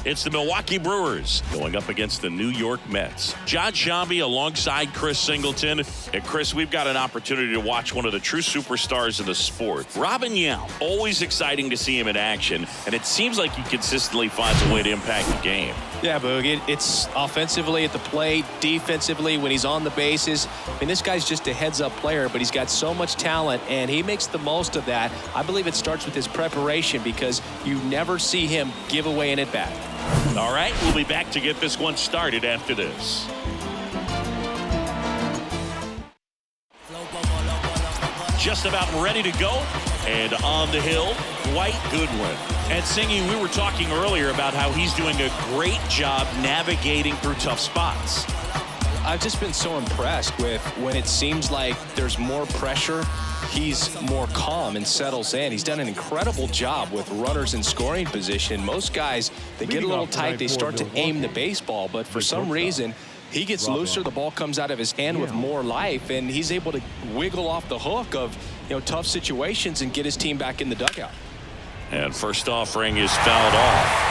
It's the Milwaukee Brewers going up against the New York Mets. John Sciambi alongside Chris Singleton. And Chris, we've got an opportunity to watch one of the true superstars of the sport. Yount, always exciting to see him in action. And it seems like he consistently finds a way to impact the game. Yeah, Boog, it's offensively at the plate, defensively when he's on the bases. I mean, this guy's just a heads-up player, but he's got so much talent, and he makes the most of that. I believe it starts with his preparation because you never see him give away an at-bat. All right, we'll be back to get this one started after this. Just about ready to go, and on the hill, White Gooden. And Singy, we were talking earlier about how he's doing a great job navigating through tough spots. I've just been so impressed with when it seems like there's more pressure, he's more calm and settles in. He's done an incredible job with runners in scoring position. Most guys, they get a little tight, they start to aim the baseball, but for some reason, he gets looser, the ball comes out of his hand with more life, and he's able to wiggle off the hook of, tough situations and get his team back in the dugout. And first offering is fouled off.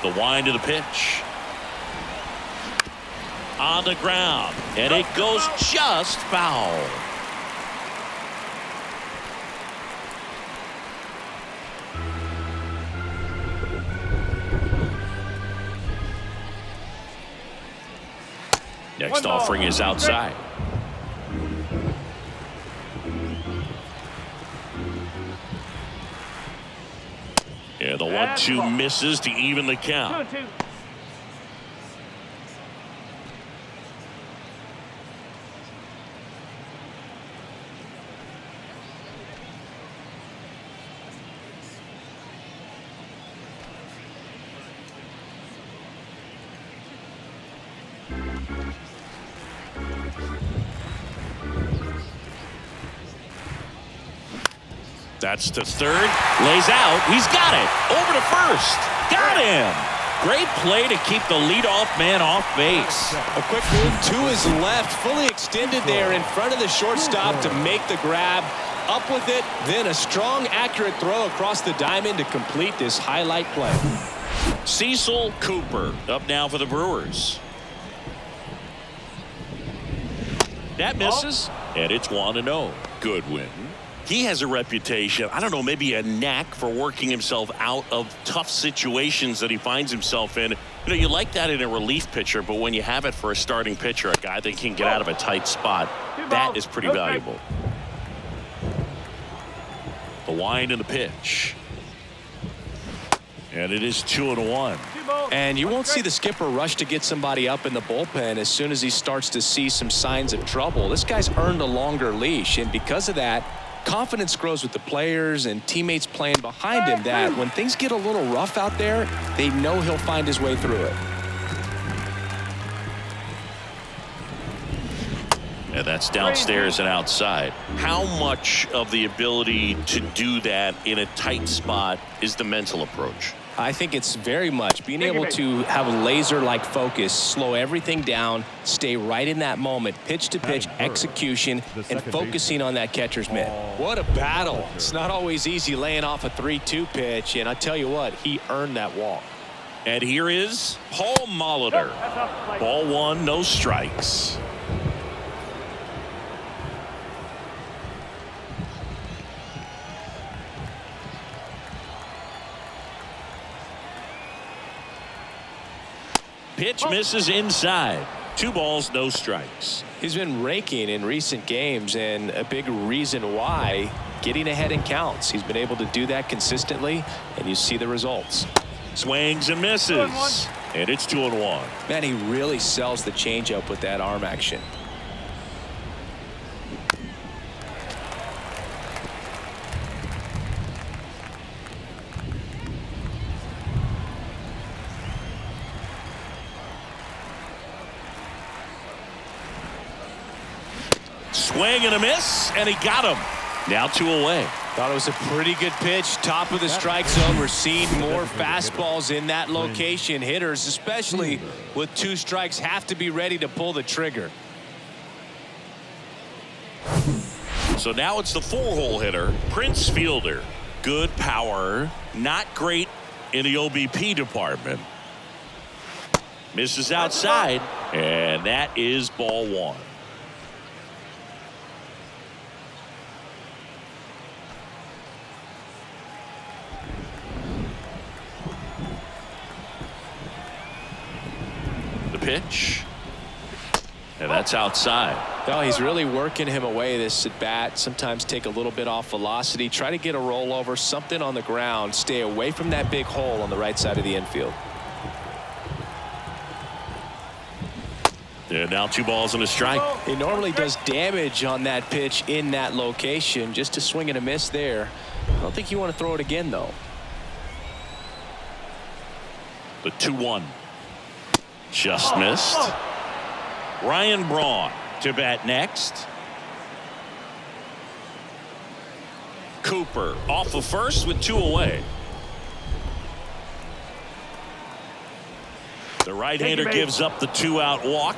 The wind of the pitch. On the ground, and it goes just foul. Next offering is outside. Yeah, the 1-2 misses to even the count. That's to third. Lays out. He's got it. Over to first. Got him. Great play to keep the leadoff man off base. A quick move to his left. Fully extended there in front of the shortstop to make the grab. Up with it. Then a strong, accurate throw across the diamond to complete this highlight play. Cecil Cooper up now for the Brewers. That misses. And it's 1-0. Gooden. He has a reputation, I don't know, maybe a knack for working himself out of tough situations that he finds himself in. You like that in a relief pitcher, but when you have it for a starting pitcher, a guy that can get out of a tight spot, that is pretty valuable. The wind and the pitch. And it is 2-1. And you won't see the skipper rush to get somebody up in the bullpen as soon as he starts to see some signs of trouble. This guy's earned a longer leash, and because of that, confidence grows with the players and teammates playing behind him that when things get a little rough out there, they know he'll find his way through it. And that's downstairs and outside. How much of the ability to do that in a tight spot is the mental approach? I think it's very much being able to have a laser-like focus, slow everything down, stay right in that moment, pitch-to-pitch execution, and focusing on that catcher's mitt. What a battle. It's not always easy laying off a 3-2 pitch, and I tell you what, he earned that walk. And here is Paul Moliter. Ball one, no strikes. Pitch misses inside. 2 balls, no strikes. He's been raking in recent games, and a big reason why, getting ahead in counts. He's been able to do that consistently, and you see the results. Swings and misses. And it's 2-1. Man, he really sells the changeup with that arm action. Swing and a miss, and he got him. Now 2 away. Thought it was a pretty good pitch. Top of the strike zone. We're seeing more fastballs in that location. Hitters, especially with 2 strikes, have to be ready to pull the trigger. So now it's the 4-hole hitter, Prince Fielder. Good power, not great in the OBP department. Misses outside, and that is ball 1. The pitch. And that's outside. Well, he's really working him away this at bat. Sometimes take a little bit off velocity. Try to get a rollover, something on the ground. Stay away from that big hole on the right side of the infield. And now 2 balls and a strike. He normally does damage on that pitch in that location. Just a swing and a miss there. I don't think you want to throw it again, though. The 2-1. Just missed. Ryan Braun to bat next. Cooper off of first with 2 away. The right-hander gives up the 2-out walk.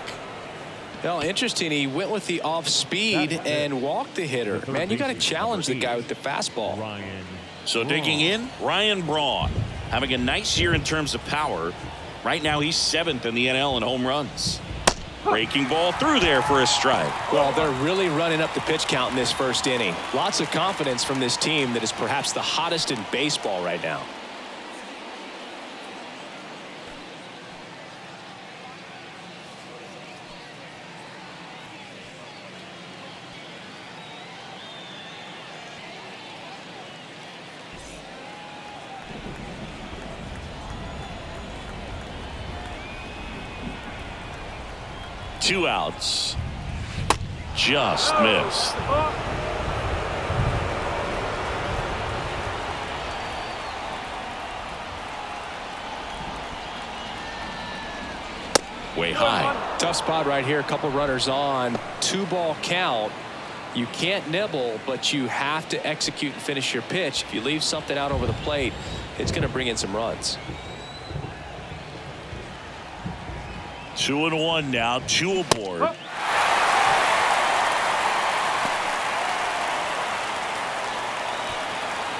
Well, interesting. He went with the off speed and walked the hitter. Man, you got to challenge the guy with the fastball. So digging in, Ryan Braun having a nice year in terms of power. Right now he's 7th in the NL in home runs. Breaking ball through there for a strike. Well, they're really running up the pitch count in this first inning. Lots of confidence from this team that is perhaps the hottest in baseball right now. Two outs. Just missed. Way high. Tough spot right here. A couple runners on. 2-ball count. You can't nibble, but you have to execute and finish your pitch. If you leave something out over the plate, it's going to bring in some runs. 2-1 now. 2 aboard.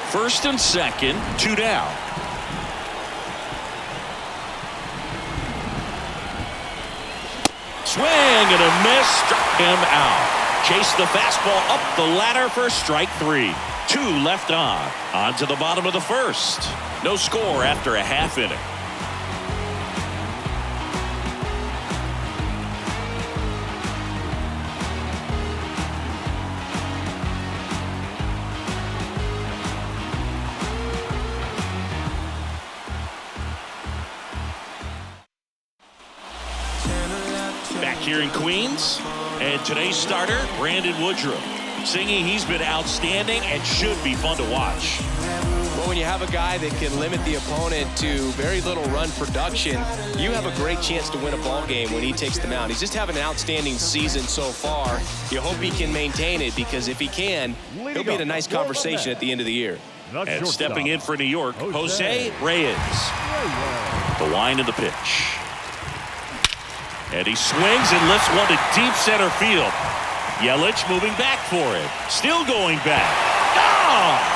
First and second. 2 down. Swing and a miss. Struck him out. Chased the fastball up the ladder for strike 3. 2 left on. On to the bottom of the first. No score after a half inning. Here in Queens, and today's starter, Brandon Woodruff, singing he's been outstanding and should be fun to watch. Well, when you have a guy that can limit the opponent to very little run production, you have a great chance to win a ball game when he takes the mound. He's just having an outstanding season so far. You hope he can maintain it, because if he can, he'll be in a nice conversation at the end of the year. And stepping in for New York, Jose Reyes. The line of the pitch. And he swings and lifts one to deep center field. Yelich moving back for it. Still going back. Oh!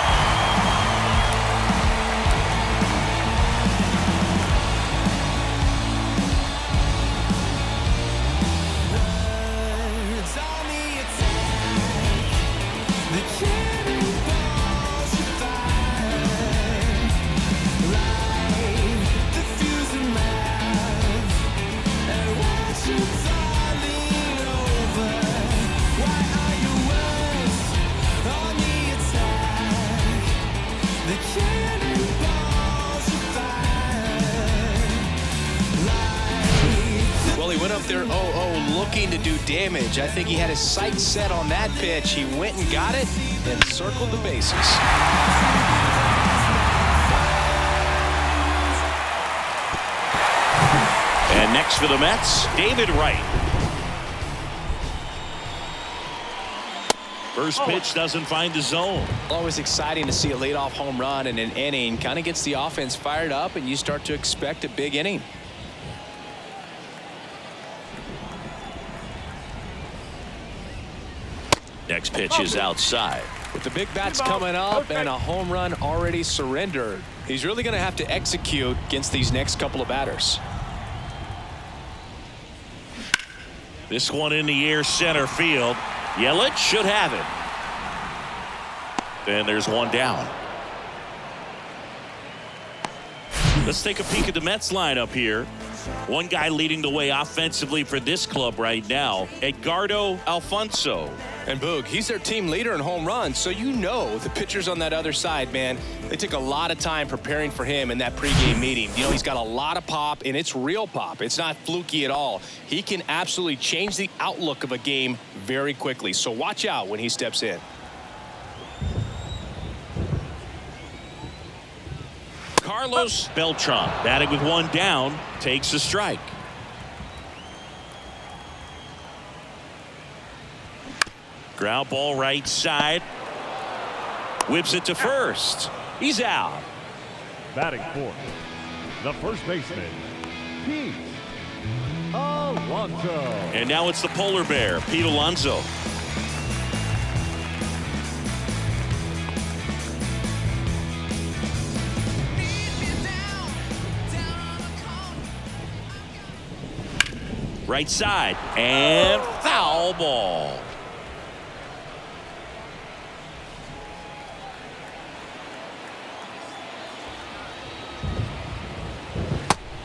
They're 0-0 looking to do damage. I think he had his sights set on that pitch. He went and got it and circled the bases. And next for the Mets, David Wright. First pitch doesn't find the zone. Always exciting to see a leadoff home run in an inning. Kind of gets the offense fired up, and you start to expect a big inning. Next pitch is outside. With the big bats coming up and a home run already surrendered, he's really going to have to execute against these next couple of batters. This one in the air, center field. Yelich should have it. Then there's one down. Let's take a peek at the Mets lineup here. One guy leading the way offensively for this club right now, Edgardo Alfonso. And Boog, he's their team leader in home runs, so you know the pitchers on that other side, man, they took a lot of time preparing for him in that pregame meeting. You know, he's got a lot of pop, and it's real pop. It's not fluky at all. He can absolutely change the outlook of a game very quickly, so watch out when he steps in. Carlos Beltran, batting with one down, takes a strike. Ground ball right side. Whips it to first. He's out. Batting fourth, the first baseman, Pete Alonso. And now it's the polar bear, Pete Alonso. Right side and foul ball.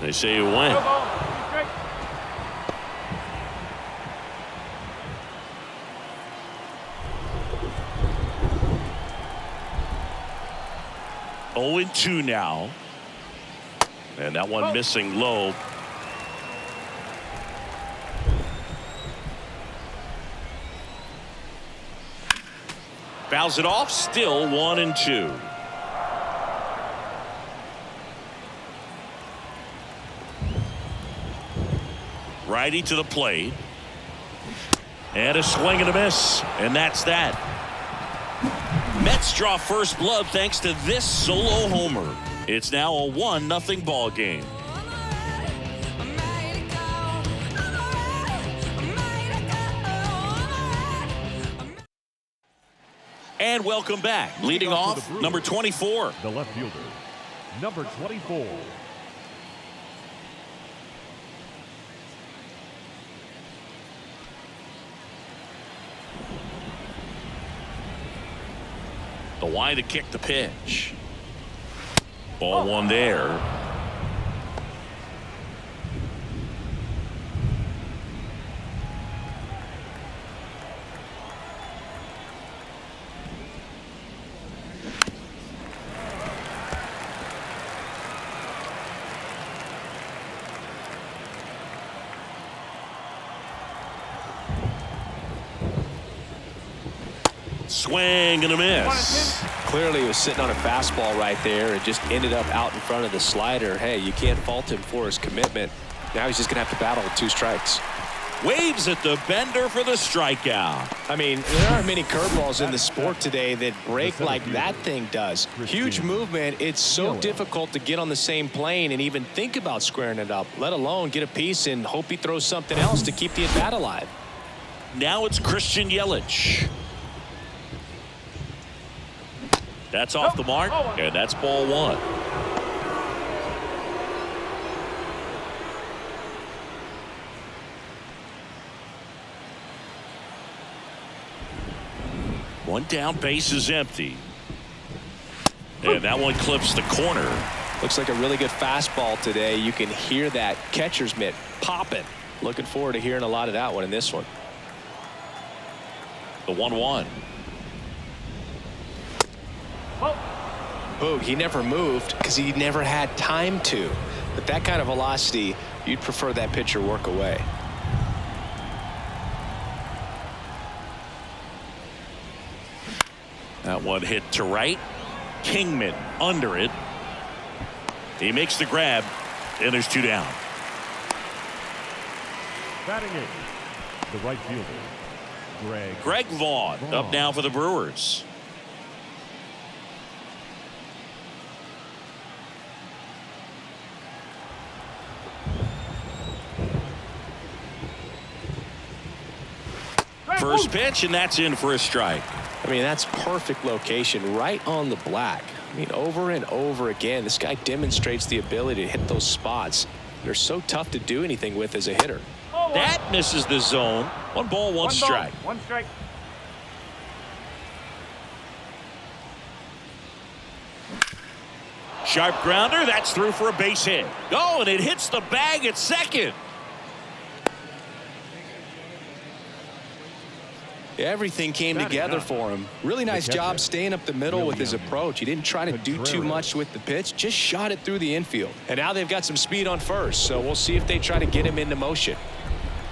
They say you win. Oh, 0-2 now. And that one missing low. Fouls it off, still 1-2. Righty to the plate. And a swing and a miss. And that's that. Mets draw first blood thanks to this solo homer. It's now a 1-0 ball game. And welcome back. Leading off, number 24. The left fielder, number 24. The wide to kick the pitch. Ball one there. Swing and a miss. Clearly he was sitting on a fastball right there and just ended up out in front of the slider. Hey, you can't fault him for his commitment. Now he's just going to have to battle with 2 strikes. Waves at the bender for the strikeout. I mean, there aren't many curveballs in the sport today that break like that thing does. Huge movement. It's so difficult to get on the same plane and even think about squaring it up, let alone get a piece and hope he throws something else to keep the at-bat alive. Now it's Christian Yelich. That's off the mark, and that's ball one. One down, base is empty. And that one clips the corner. Looks like a really good fastball today. You can hear that catcher's mitt popping. Looking forward to hearing a lot of that one in this one. The 1-1. Boog, he never moved because he never had time to. But that kind of velocity, you'd prefer that pitcher work away. That one hit to right. Kingman under it. He makes the grab, and there's 2 down. Batting eighth, the right fielder, Greg Vaughn up now for the Brewers. first pitch, and that's in for a strike. I mean, that's perfect location, right on the black. I mean, over and over again, this guy demonstrates the ability to hit those spots. They're so tough to do anything with as a hitter. That misses the zone. 1 ball, 1 strike. 1 strike. Sharp grounder. That's through for a base hit. Oh, and it hits the bag at second. Everything came together for him. Really nice job staying up the middle with his approach. He didn't try to do too much with the pitch, just shot it through the infield. And now they've got some speed on first, so we'll see if they try to get him into motion.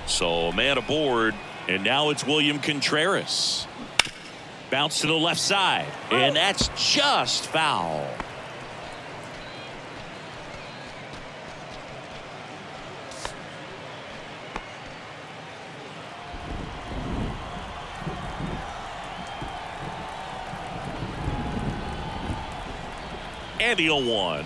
So a man aboard, and now it's William Contreras. Bounce to the left side, and that's just foul. And the 0-1.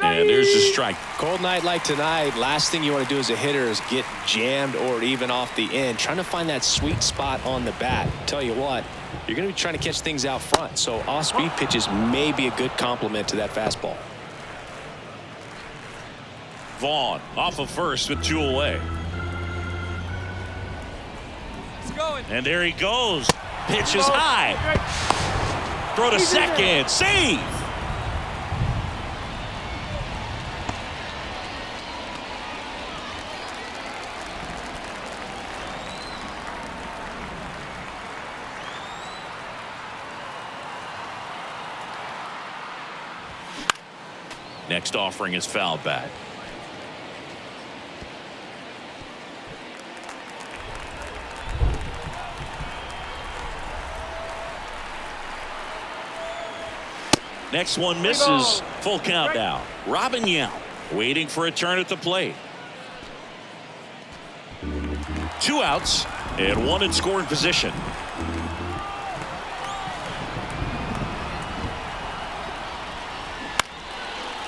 And there's the strike. Cold night like tonight, last thing you want to do as a hitter is get jammed or even off the end. Trying to find that sweet spot on the bat. Tell you what, you're going to be trying to catch things out front. So off-speed pitches may be a good complement to that fastball. Vaughn off of first with 2 away. And there he goes. Pitch is high. Throw to second. Save. Next offering is fouled back. Next one misses. Full count now. Robin Yount waiting for a turn at the plate. 2 outs and 1 in scoring position.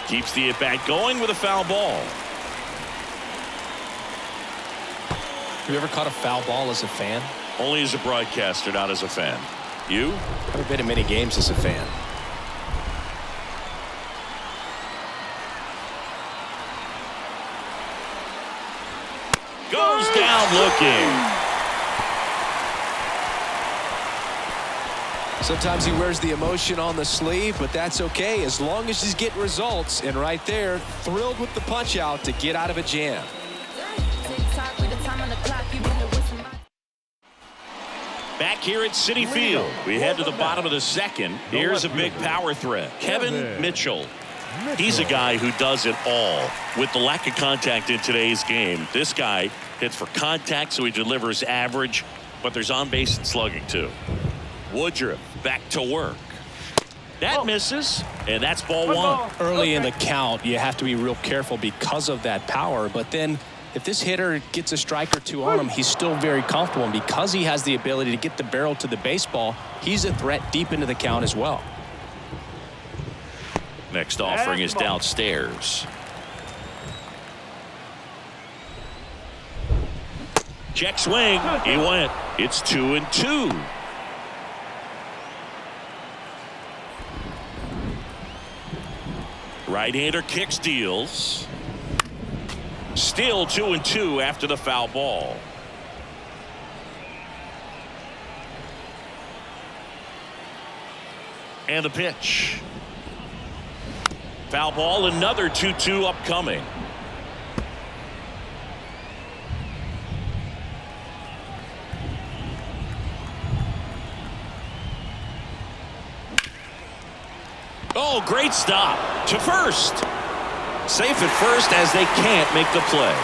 Keeps the at-bat going with a foul ball. Have you ever caught a foul ball as a fan? Only as a broadcaster, not as a fan. You? I've been in many games as a fan. Goes down looking. Sometimes he wears the emotion on the sleeve, but that's okay as long as he's getting results. And right there, thrilled with the punch out to get out of a jam. Back here at Citi Field, we head to the bottom of the second. Here's a big power threat. Kevin Mitchell. He's a guy who does it all. With the lack of contact in today's game, this guy hits for contact, so he delivers average, but there's on-base and slugging too. Woodruff back to work. That misses, and that's ball 1. Early in the count, you have to be real careful because of that power, but then if this hitter gets a strike or 2 on him, he's still very comfortable, and because he has the ability to get the barrel to the baseball, he's a threat deep into the count as well. Next offering is downstairs. Check swing. He went. It's 2-2. Right-hander kicks, deals. Still 2-2 after the foul ball. And the pitch. Foul ball, another 2-2 upcoming. Oh, great stop to first. Safe at first as they can't make the play.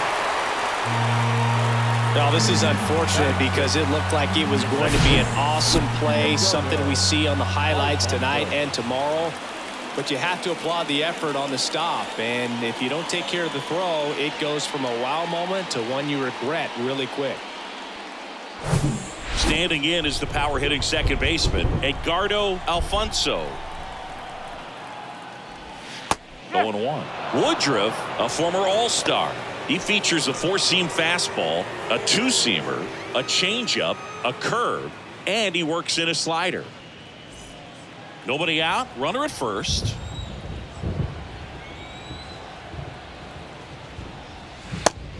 Well, this is unfortunate because it looked like it was going to be an awesome play, something we see on the highlights tonight and tomorrow. But you have to applaud the effort on the stop. And if you don't take care of the throw, it goes from a wow moment to one you regret really quick. Standing in is the power hitting second baseman, Edgardo Alfonso. 0-1. Woodruff, a former All-Star. He features a four-seam fastball, a two-seamer, a changeup, a curve, and he works in a slider. Nobody out, runner at first.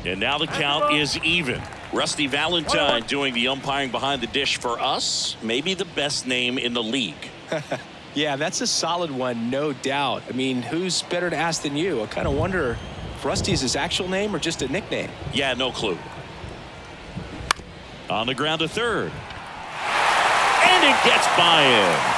And now the count is even. Rusty Valentine doing the umpiring behind the dish for us. Maybe the best name in the league. Yeah, that's a solid one, no doubt. I mean, who's better to ask than you? I kind of wonder if Rusty is his actual name or just a nickname. Yeah, no clue. On the ground to third. And it gets by him.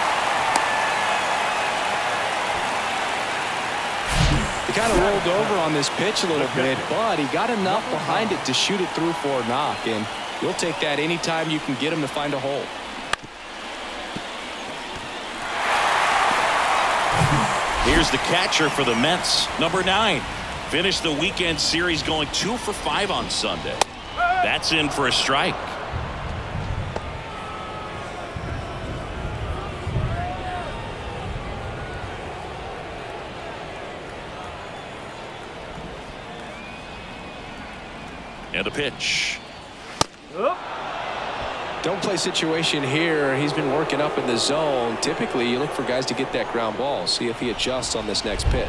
He kind of rolled over on this pitch a little bit, but he got enough behind it to shoot it through for a knock, and you'll take that anytime you can get him to find a hole. Here's the catcher for the Mets, number 9. Finished the weekend series going 2 for 5 on Sunday. That's in for a strike. And a pitch. Don't play situation here. He's been working up in the zone. Typically, you look for guys to get that ground ball. See if he adjusts on this next pitch.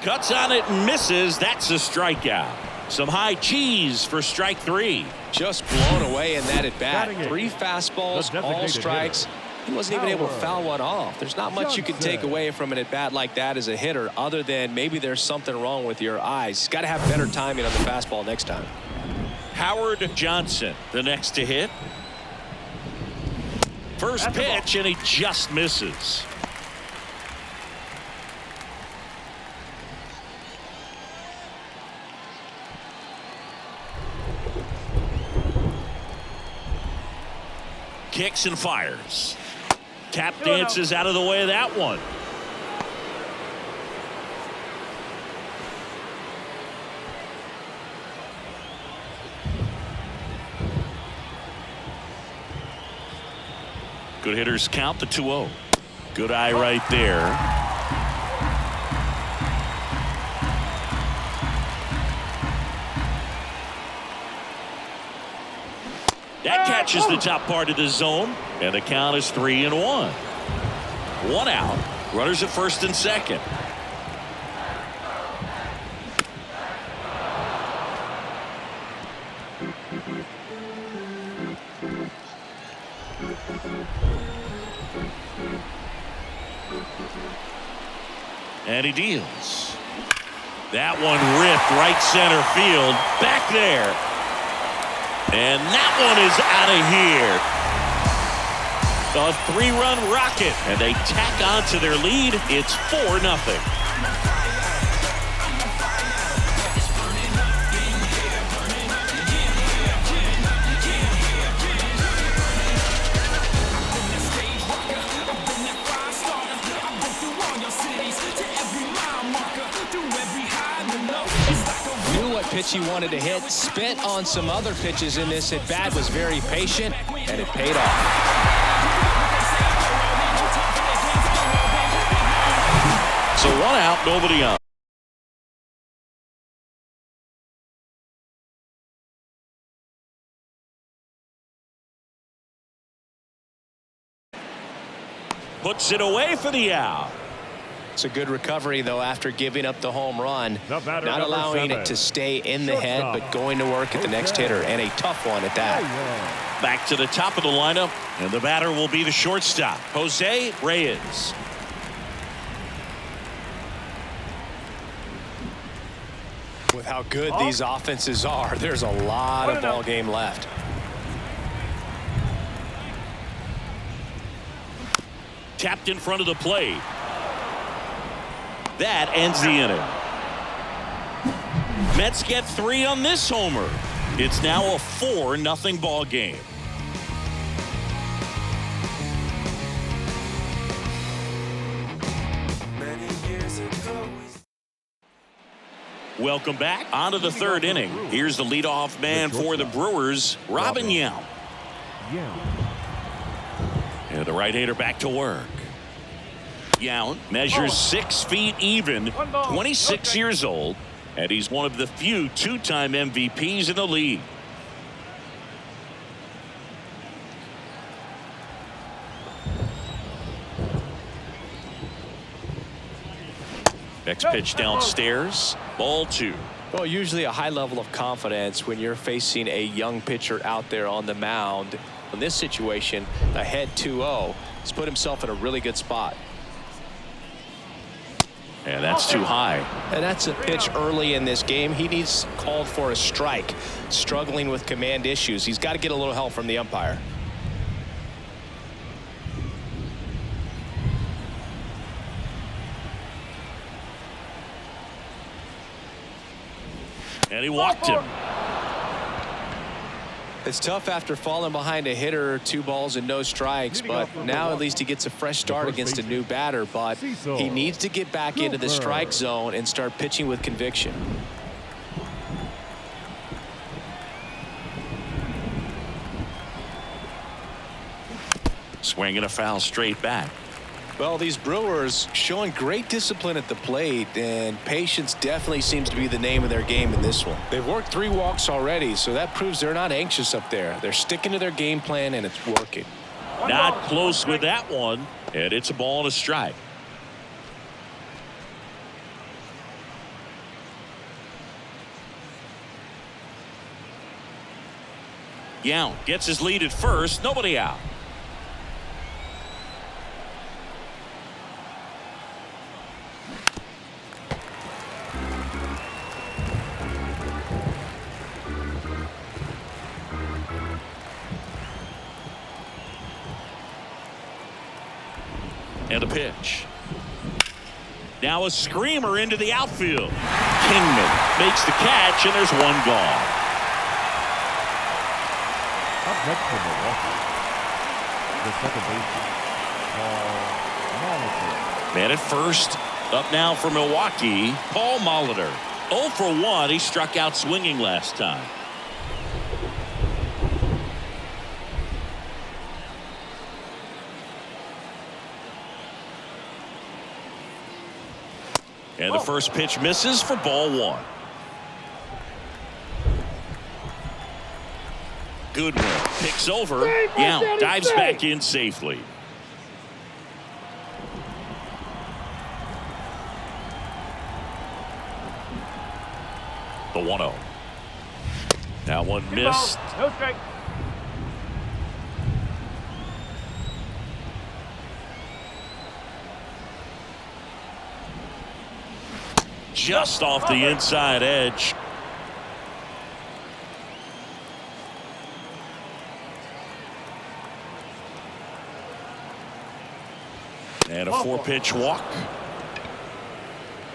Cuts on it and misses. That's a strikeout. Some high cheese for strike 3. Just blown away in that at bat. 3 fastballs, all strikes. He wasn't even able to foul one off. There's not much you can take away from an at bat like that as a hitter, other than maybe there's something wrong with your eyes. Got to have better timing on the fastball next time. Howard Johnson, the next to hit. First pitch, and he just misses. Kicks and fires. Tap dances out of the way of that one. Good hitters count the 2-0. Good eye right there. That catches the top part of the zone, and the count is 3-1. 1 out. Runners at first and second. And he deals. That one ripped right center field. Back there. And that one is out of here. A 3-run rocket, and they tack on to their lead. It's 4-0. Pitch he wanted to hit, spent on some other pitches in this at bat, was very patient, and it paid off. So 1 out, nobody on. Puts it away for the out. It's a good recovery, though, after giving up the home run. Not allowing it to stay in the head, but going to work at the next hitter, and a tough one at that. Back to the top of the lineup, and the batter will be the shortstop, Jose Reyes. With how good these offenses are, there's a lot of ball game left. Tapped in front of the plate. That ends the inning. Mets get 3 on this homer. It's now a 4-0 ball game. Welcome back. On to the 3rd inning. Here's the leadoff man for the Brewers, Robin Yount. And And the right-hander back to work. Yount measures 6 feet even, 26 years old, and he's one of the few two-time MVPs in the league. Next pitch downstairs, ball 2. Well, usually a high level of confidence when you're facing a young pitcher out there on the mound. In this situation, ahead 2-0, he's put himself in a really good spot. And that's too high. And that's a pitch early in this game. He needs called for a strike. Struggling with command issues. He's got to get a little help from the umpire. And he walked him. It's tough after falling behind a hitter, 2 balls and no strikes, but now at least he gets a fresh start against a new batter. But he needs to get back into the strike zone and start pitching with conviction. Swinging a foul straight back. Well, these Brewers showing great discipline at the plate, and patience definitely seems to be the name of their game in this one. They've worked 3 walks already, so that proves they're not anxious up there. They're sticking to their game plan, and it's working. Not close with that one, and it's a ball and a strike. Yount gets his lead at first, nobody out. And a pitch. Now a screamer into the outfield. Kingman makes the catch, and there's one gone. Up next for Milwaukee, the second baseman, Moliter. Man at first. Up now for Milwaukee, Paul Moliter. 0 for 1. He struck out swinging last time. And the first pitch misses for ball 1. Gooden picks over. Yount dives back in safely. The 1-0. That one missed. No strike. Just off the inside edge. And a 4-pitch walk.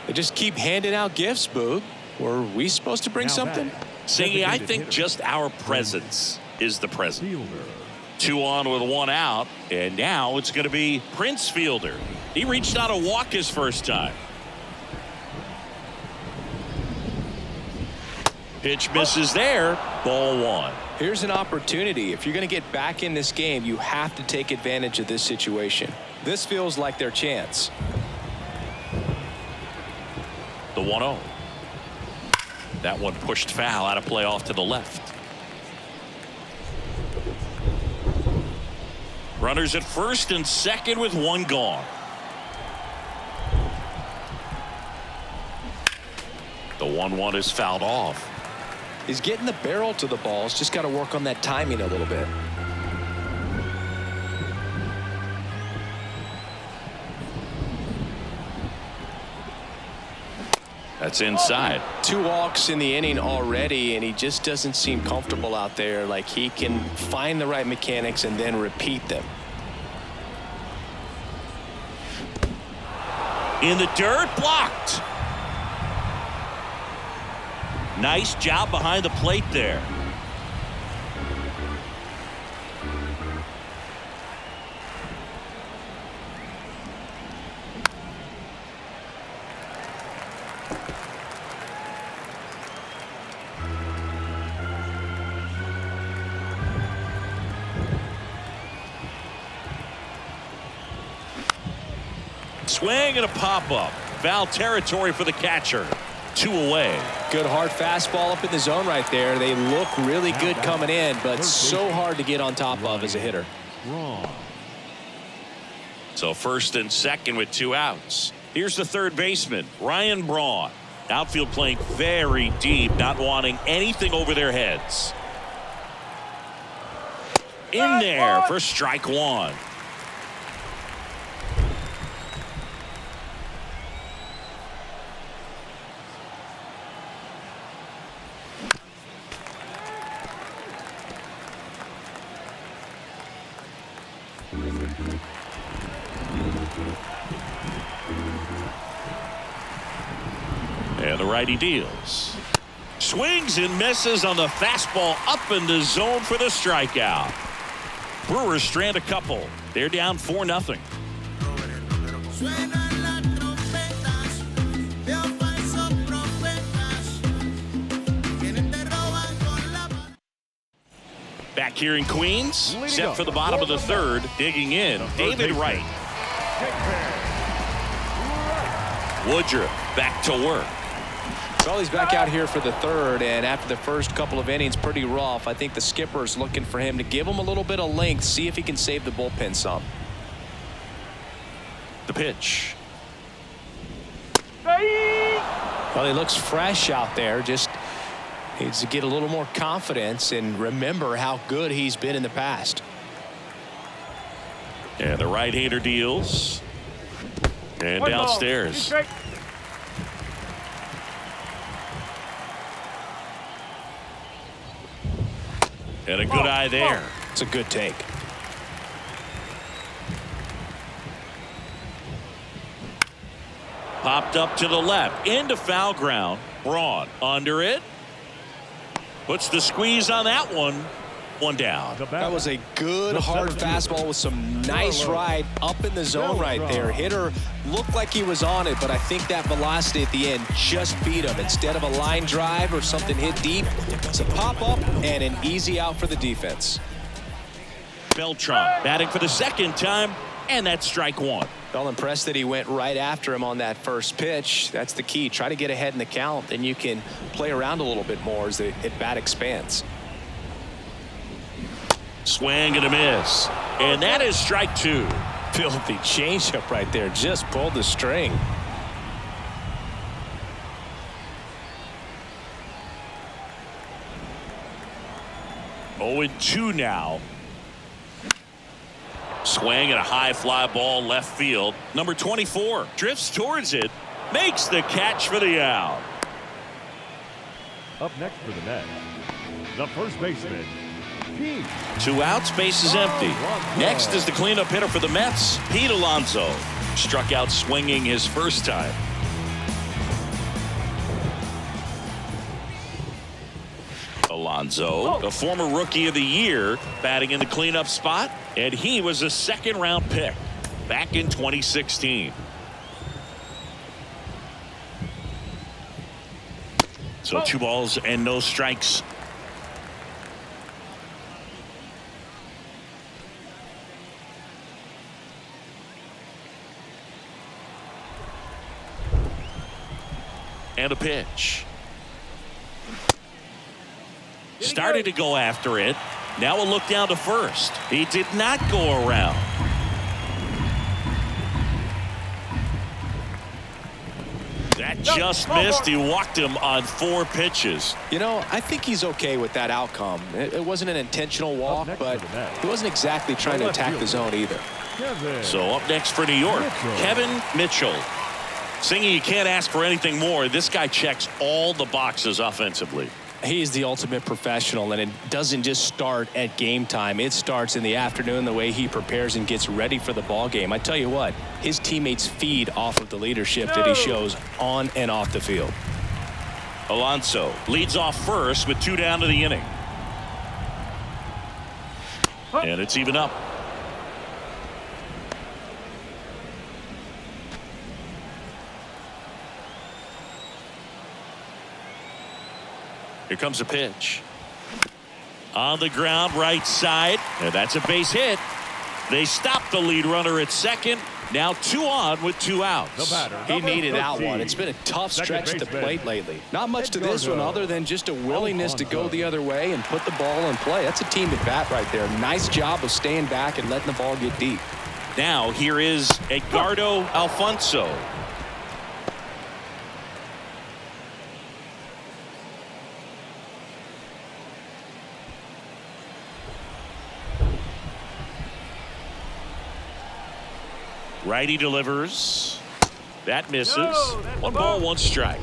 They just keep handing out gifts, Boog. Were we supposed to bring something? See, I think just our presence is the present. 2 on with 1 out, and now it's going to be Prince Fielder. He reached out a walk his first time. Pitch misses there. Ball 1. Here's an opportunity. If you're going to get back in this game, you have to take advantage of this situation. This feels like their chance. The 1-0. That one pushed foul out of play off to the left. Runners at first and second with 1 gone. The 1-1 is fouled off. He's getting the barrel to the balls. Just got to work on that timing a little bit. That's inside. 2 walks in the inning already, and he just doesn't seem comfortable out there. Like he can find the right mechanics and then repeat them. In the dirt, blocked. Nice job behind the plate there. Swing and a pop-up. Foul territory for the catcher. 2 away. Good hard fastball up in the zone right there. They look really good coming in, but so hard to get on top of as a hitter. So first and second with 2 outs. Here's the third baseman, Ryan Braun. Outfield playing very deep, not wanting anything over their heads. In there for strike 1. And the righty deals. Swings and misses on the fastball up in the zone for the strikeout. Brewers strand a couple. They're down 4-0. Back here in Queens, set for the bottom of the third, digging in, David Wright. Woodruff back to work. Well, he's back out here for the third, and after the first couple of innings, pretty rough. I think the skipper's looking for him to give him a little bit of length, see if he can save the bullpen some. The pitch. Well, he looks fresh out there. Just needs to get a little more confidence and remember how good he's been in the past. And the right-hander deals. And downstairs. And a good eye there. It's a good take. Popped up to the left. Into foul ground. Braun under it. Puts the squeeze on that one. 1 down. That was a good hard fastball with some nice ride up in the zone right there. Hitter looked like he was on it, but I think that velocity at the end just beat him. Instead of a line drive or something hit deep, it's a pop up and an easy out for the defense. Beltran batting for the second time, and that's strike 1. Well, impressed that he went right after him on that first pitch. That's the key. Try to get ahead in the count, then you can play around a little bit more as the at-bat expands. Swing and a miss. And that is strike 2. Filthy changeup right there. Just pulled the string. Oh, and 2 now. Swing and a high fly ball left field. Number 24 drifts towards it. Makes the catch for the out. Up next for the Mets, the first baseman, 2 outs, base is empty. Next is the cleanup hitter for the Mets, Pete Alonso. Struck out swinging his first time. Alonso, a former Rookie of the Year, batting in the cleanup spot, and he was a second-round pick back in 2016. So 2 balls and no strikes. And a pitch. Started to go after it. Now a look down to first. He did not go around. That just missed. He walked him on 4 pitches. You know, I think he's okay with that outcome. It wasn't an intentional walk, but he wasn't exactly trying to attack the zone either. So up next for New York, Kevin Mitchell. Singing, you can't ask for anything more. This guy checks all the boxes offensively. He's the ultimate professional, and it doesn't just start at game time. It starts in the afternoon, the way he prepares and gets ready for the ball game. I tell you what, his teammates feed off of the leadership that he shows on and off the field. Alonso leads off first with 2 down to the inning. And it's even up. Here comes a pitch. On the ground, right side. And that's a base hit. They stop the lead runner at second. Now 2 on with 2 outs. He needed that one. It's been a tough stretch at the plate lately. Not much to this one other than just a willingness to go the other way and put the ball in play. That's a team at bat right there. Nice job of staying back and letting the ball get deep. Now here is Edgardo Alfonso. Righty delivers. That misses. 1 ball, 1 strike.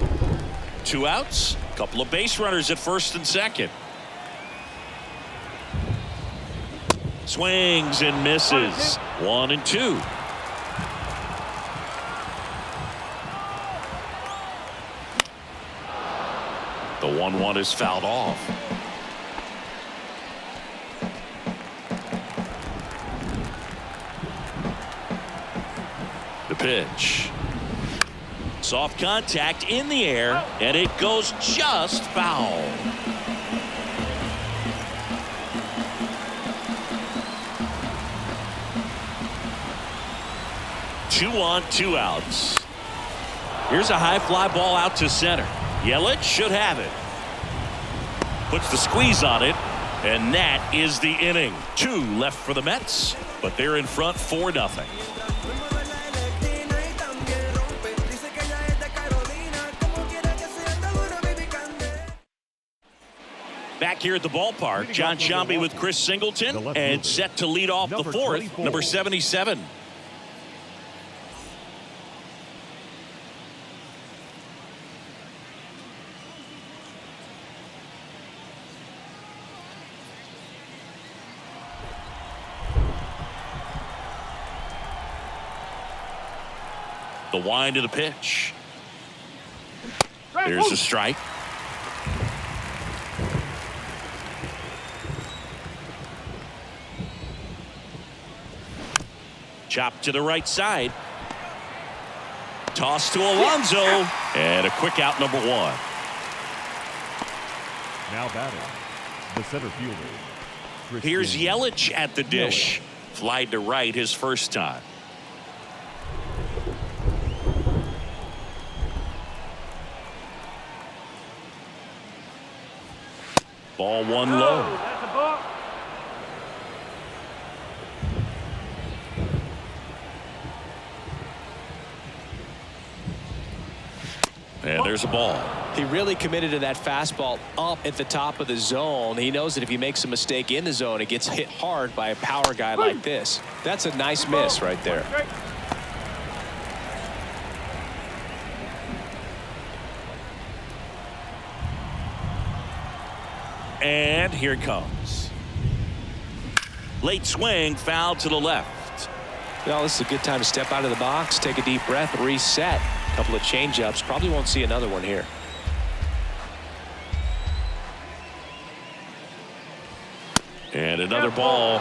2 outs. Couple of base runners at first and second. Swings and misses. 1 and 2. The 1-1 is fouled off. The pitch. Soft contact in the air, and it goes just foul. Two on, 2 outs. Here's a high fly ball out to center. Yelich should have it. Puts the squeeze on it, and that is the inning. 2 left for the Mets, but they're in front 4-0. Back here at the ballpark, John Sciambi with Chris Singleton, and set to lead off the 4th, number 77. The wind of the pitch. There's a strike. Chop to the right side. Toss to Alonso. And a quick out, number 1. Now batting, the center fielder. Here's Yelich at the dish. Flied to right his first time. Ball 1 low. And there's a ball. He really committed to that fastball up at the top of the zone. He knows that if he makes a mistake in the zone, it gets hit hard by a power guy like this. That's a nice miss right there. And here it comes. Late swing, foul to the left. Well, this is a good time to step out of the box, take a deep breath, reset. A couple of changeups. Probably won't see another one here. And another ball.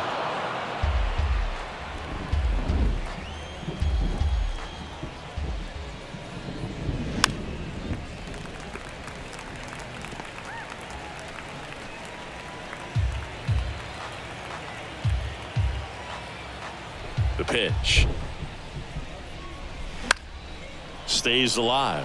The pitch. Stays alive.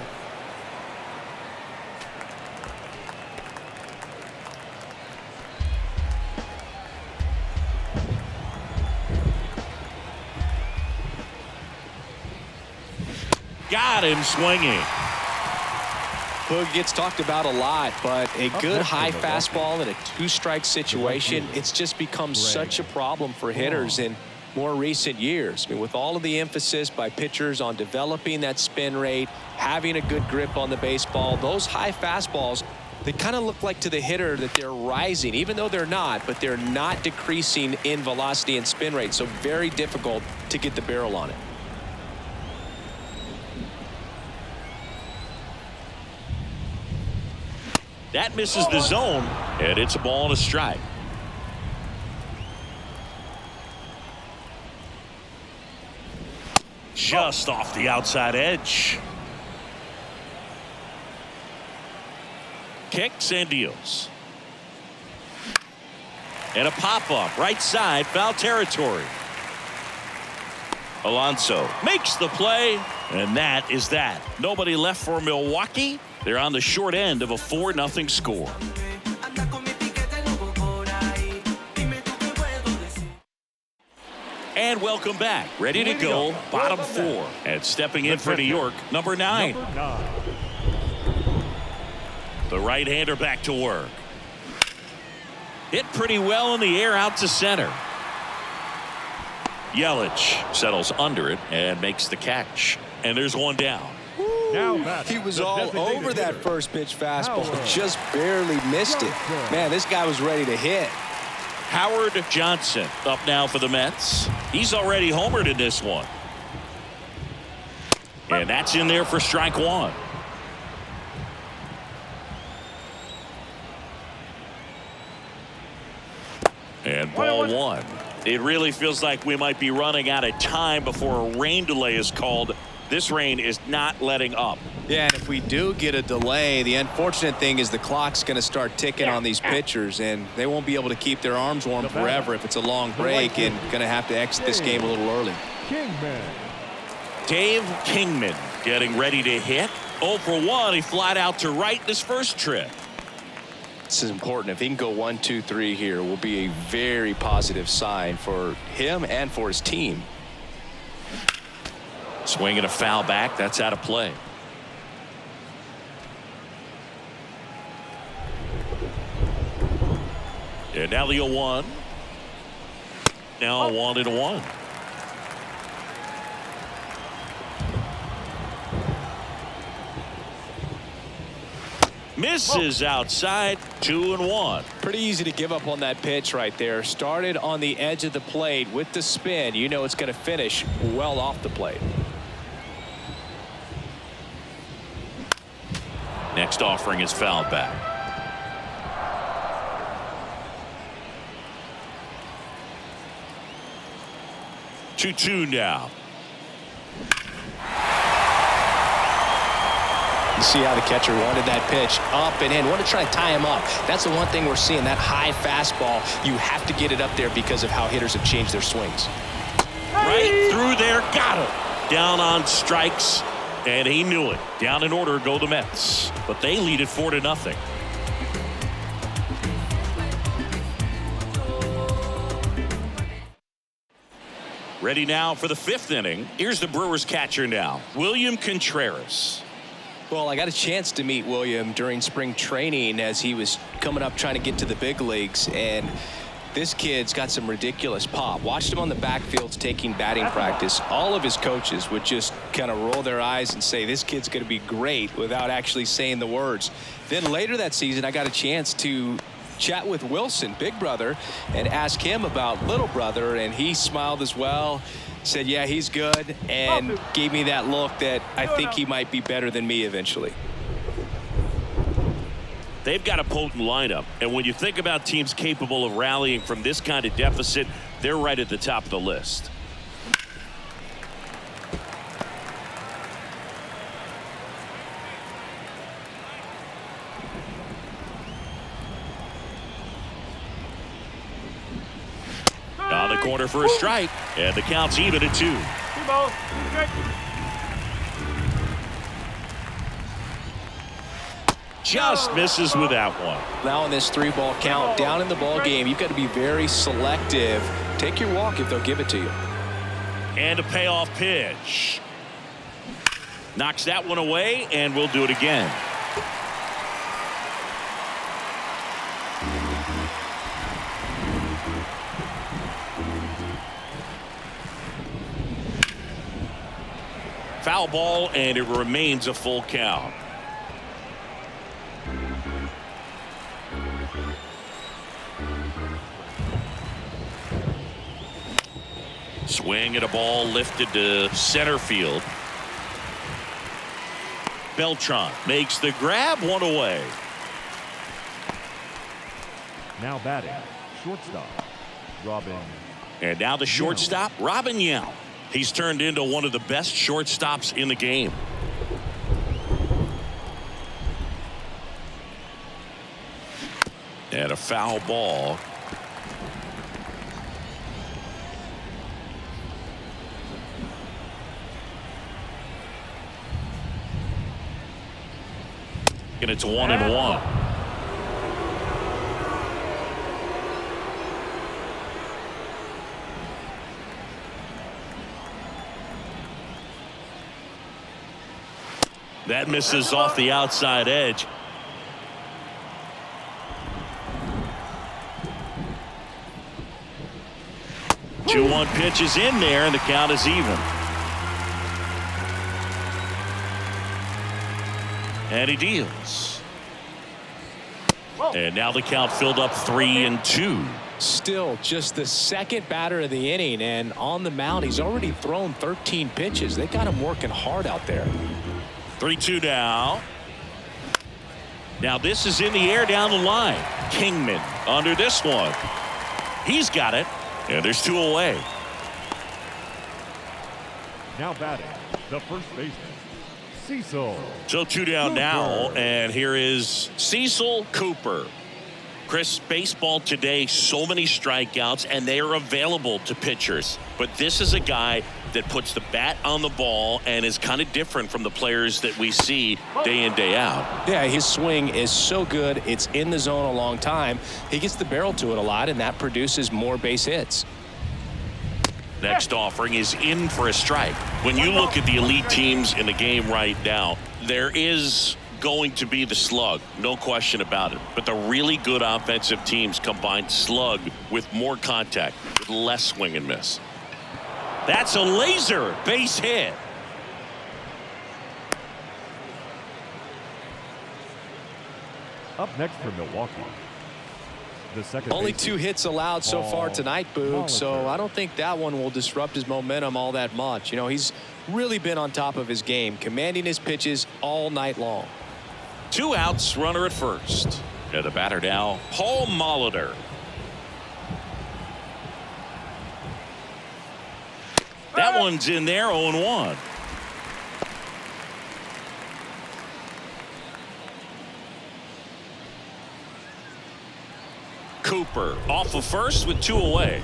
Got him swinging. Hood gets talked about a lot, but a good high fastball in a 2-strike situation, it's just become such a problem for hitters in more recent years. I mean, with all of the emphasis by pitchers on developing that spin rate, having a good grip on the baseball, those high fastballs, they kind of look like to the hitter that they're rising, even though they're not, but they're not decreasing in velocity and spin rate. So very difficult to get the barrel on it. That misses the zone, and it's a ball and a strike. Just off the outside edge. Kicks and deals. And a pop-up right side, foul territory. Alonso makes the play, and that is that. Nobody left for Milwaukee. They're on the short end of a 4-0 score. And welcome back. Ready to go. Bottom 4. And stepping in for New York, number 9. The right-hander back to work. Hit pretty well in the air out to center. Yelich settles under it and makes the catch. And there's one down. He was all over that first pitch fastball, just barely missed it. Man, this guy was ready to hit. Howard Johnson up now for the Mets. He's already homered in this one. And that's in there for strike 1. And ball 1. It really feels like we might be running out of time before a rain delay is called. This rain is not letting up. Yeah, and if we do get a delay, the unfortunate thing is the clock's going to start ticking on these pitchers, and they won't be able to keep their arms warm forever if it's a long break, and going to have to exit this game a little early. Dave Kingman getting ready to hit. 0 for 1. He flied out to right this first trip. This is important. If he can go 1, 2, 3 here, will be a very positive sign for him and for his team. Swinging a foul back. That's out of play. And now the 0-1. Now 1-1. Misses outside. 2-1. Pretty easy to give up on that pitch right there. Started on the edge of the plate with the spin. You know it's going to finish well off the plate. Next offering is fouled back. Two now. You see how the catcher wanted that pitch up and in. Want to try to tie him up. That's the one thing we're seeing. That high fastball, you have to get it up there because of how hitters have changed their swings. Right through there. Got him. Down on strikes. And he knew it. Down in order go the Mets. But they lead it 4-0. Ready now for the 5th inning. Here's the Brewers catcher now, William Contreras. Well, I got a chance to meet William during spring training as he was coming up trying to get to the big leagues, and this kid's got some ridiculous pop. Watched him on the backfields taking batting practice. All of his coaches would just kind of roll their eyes and say, this kid's going to be great, without actually saying the words. Then later that season, I got a chance to chat with Wilson, big brother, and ask him about little brother, and he smiled as well. Said, yeah, he's good, and gave me that look that I think he might be better than me eventually. They've got a potent lineup, and when you think about teams capable of rallying from this kind of deficit, they're right at the top of the list. On the corner for a strike, and the count's even at 2. Just misses with that one. Now in this 3-ball count, down in the ball game, you've got to be very selective. Take your walk if they'll give it to you. And a payoff pitch. Knocks that one away, and we'll do it again. Foul ball, and it remains a full count. Swing at a ball lifted to center field. Beltran makes the grab, one away. Now batting, shortstop, Robin. And now the shortstop, Robin Yount. He's turned into one of the best shortstops in the game. And a foul ball. And it's 1-1. That misses off the outside edge. Two 1 pitch is in there, and the count is even. And he deals. And now the count filled up 3-2. Still just the second batter of the inning, and on the mound he's already thrown 13 pitches. They got him working hard out there. 3-2 now. Now this is in the air down the line. Kingman under this one. He's got it. And there's 2 away. Now batting, the first baseman, Cecil. So 2 down now, and here is Cecil Cooper. Chris, baseball today, so many strikeouts, and they are available to pitchers. But this is a guy that puts the bat on the ball and is kind of different from the players that we see day in, day out. Yeah, his swing is so good. It's in the zone a long time. He gets the barrel to it a lot, and that produces more base hits. Next offering is in for a strike. When you look at the elite teams in the game right now, there is going to be the slug, no question about it. But the really good offensive teams combine slug with more contact, with less swing and miss. That's a laser base hit. Up next for Milwaukee, the second Only baseman, 2 hits allowed so far tonight, Boog, so I don't think that one will disrupt his momentum all that much. You know, he's really been on top of his game, commanding his pitches all night long. 2 outs, runner at first. And the batter now, Paul Moliter. That one's in there, 0-1. Cooper off of first with 2 away.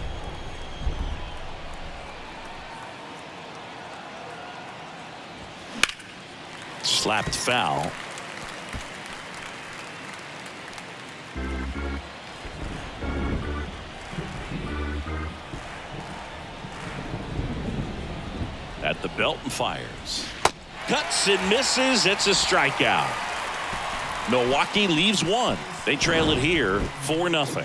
Slapped foul. At the belt and fires. Cuts and misses. It's a strikeout. Milwaukee leaves 1. They trail it here 4-0.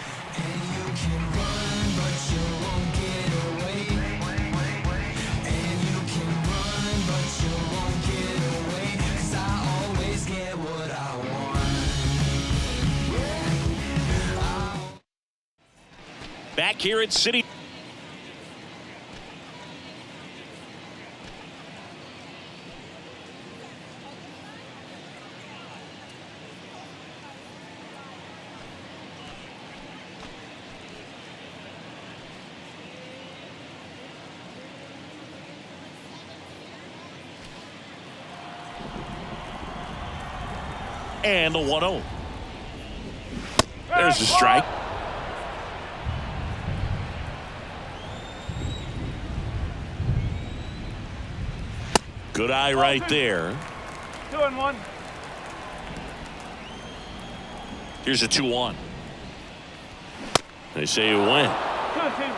Back here at City. And the 1-0. There's the strike. Good eye right there. 2-1. Here's a 2-1. They say you win. 2-2.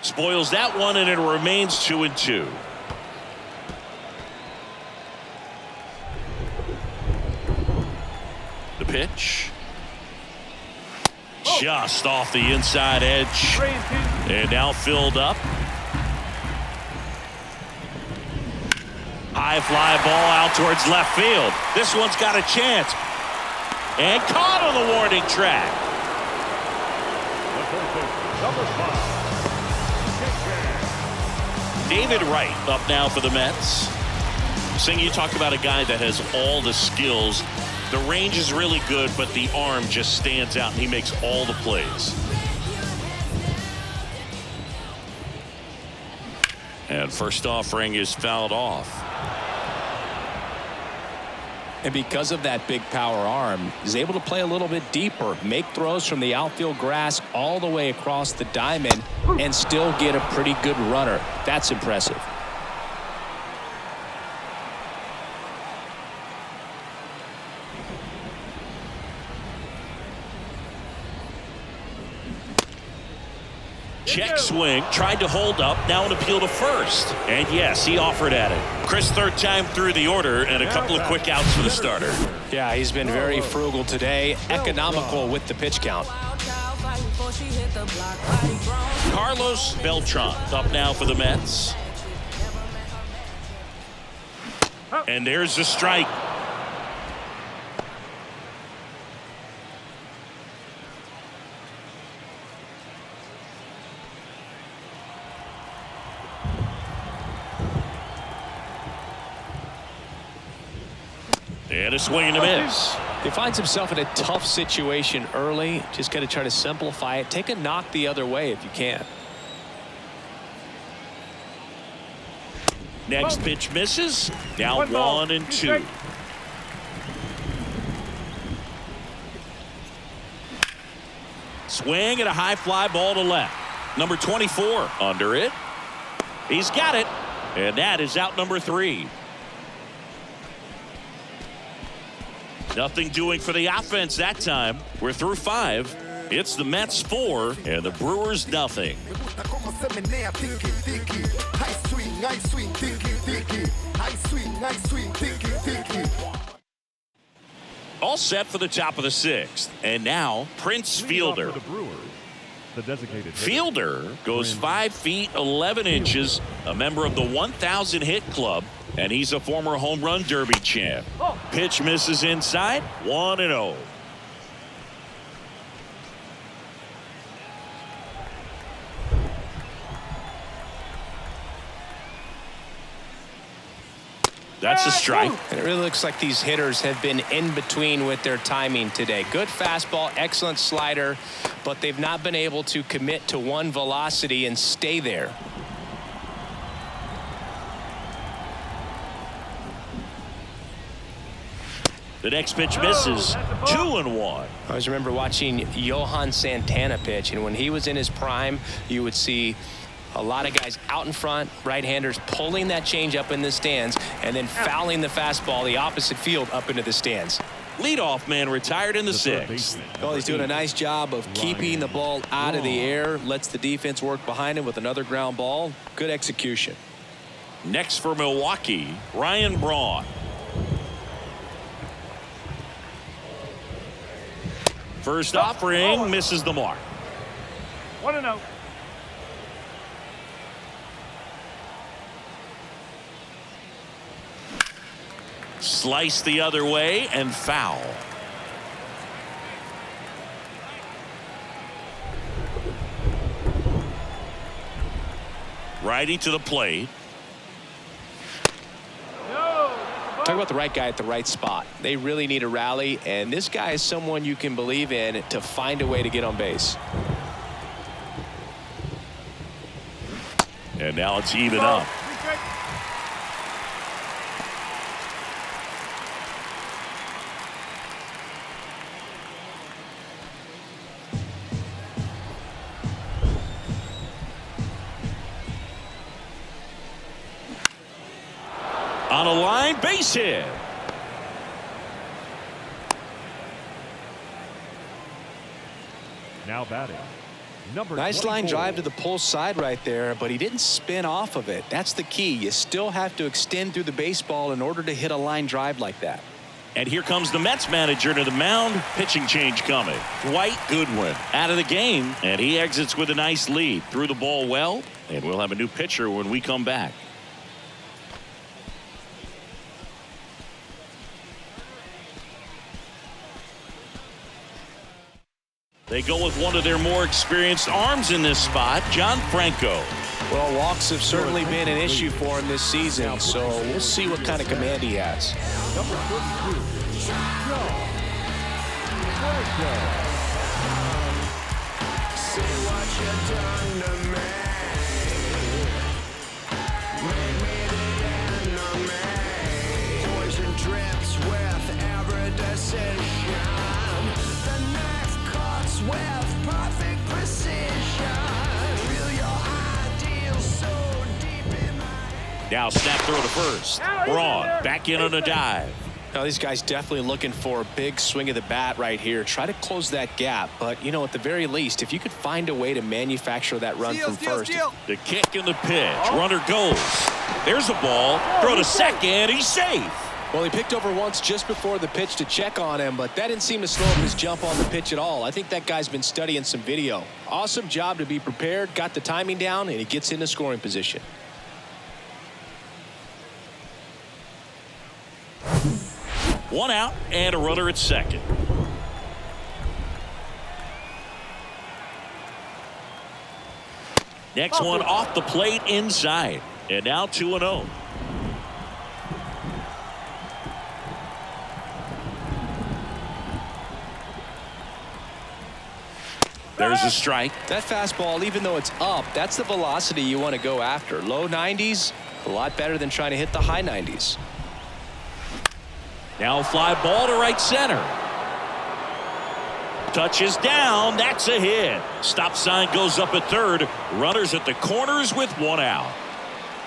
Spoils that one, and it remains 2-2. The pitch. Just off the inside edge. 3-2. And now filled up. High fly ball out towards left field. This one's got a chance. And caught on the warning track. number 5. David Wright up now for the Mets. Sing, you talk about a guy that has all the skills. The range is really good, but the arm just stands out, and he makes all the plays. And first offering is fouled off. And because of that big power arm, he's able to play a little bit deeper, make throws from the outfield grass all the way across the diamond, and still get a pretty good runner. That's impressive. Check swing, tried to hold up, now an appeal to first. And yes, he offered at it. Chris, third time through the order, and a couple of quick outs for the starter. Yeah, he's been very frugal today, economical with the pitch count. Carlos Beltran up now for the Mets. And there's the strike. And a swing and a miss. He finds himself in a tough situation early. Just got to try to simplify it. Take a knock the other way if you can. Next pitch misses. Now 1-2. Swing and a high fly ball to left. Number 24 under it. He's got it. And that is out number 3. Nothing doing for the offense that time. We're through 5. It's the Mets 4 and the Brewers nothing. All set for the top of the 6th. And now Prince Fielder. The Brewers, the designated Fielder goes 5 feet 11 inches, a member of the 1,000 hit club, and he's a former home run derby champ. Pitch misses inside, 1-0. That's a strike. And it really looks like these hitters have been in between with their timing today. Good fastball, excellent slider, but they've not been able to commit to one velocity and stay there. The next pitch misses, 2-1. I always remember watching Johan Santana pitch, and when he was in his prime, you would see a lot of guys out in front, right-handers pulling that change up in the stands and then fouling the fastball the opposite field up into the stands. Leadoff man retired in the 6th. Well, he's doing a nice job of keeping the ball out of the air, lets the defense work behind him with another ground ball. Good execution. Next for Milwaukee, Ryan Braun. First offering misses the mark. 1-0. Slice the other way and foul. Righty to the plate. Talk about the right guy at the right spot. They really need a rally, and this guy is someone you can believe in to find a way to get on base. And now it's even up. On a line, base hit. Now batting, number Nice 24. line drive to the pull side right there, but he didn't spin off of it. That's the key. You still have to extend through the baseball in order to hit a line drive like that. And here comes the Mets manager to the mound. Pitching change coming. Dwight Goodwin out of the game, and he exits with a nice lead. Threw the ball well, and we'll have a new pitcher when we come back. They go with one of their more experienced arms in this spot, John Franco. Well, walks have certainly been an issue for him this season, so we'll see what kind of command he has. Number 32, John Franco. See what you done to me. Made me the enemy. Poison drips with Now snap throw to first. Braun back in on a dive. Now these guys definitely looking for a big swing of the bat right here. Try to close that gap. But, you know, at the very least, if you could find a way to manufacture that run from first. The kick and the pitch. Runner goes. There's the ball. Throw to second. He's safe. Well, he picked over once just before the pitch to check on him, but that didn't seem to slow up his jump on the pitch at all. I think that guy's been studying some video. Awesome job to be prepared, got the timing down, and he gets into scoring position. One out and a runner at second. Next one off the plate inside. And now 2-0. There's a strike. That fastball, even though it's up, that's the velocity you want to go after. Low 90s, a lot better than trying to hit the high 90s. Now fly ball to right center. Touches down. That's a hit. Stop sign goes up at third. Runners at the corners with one out.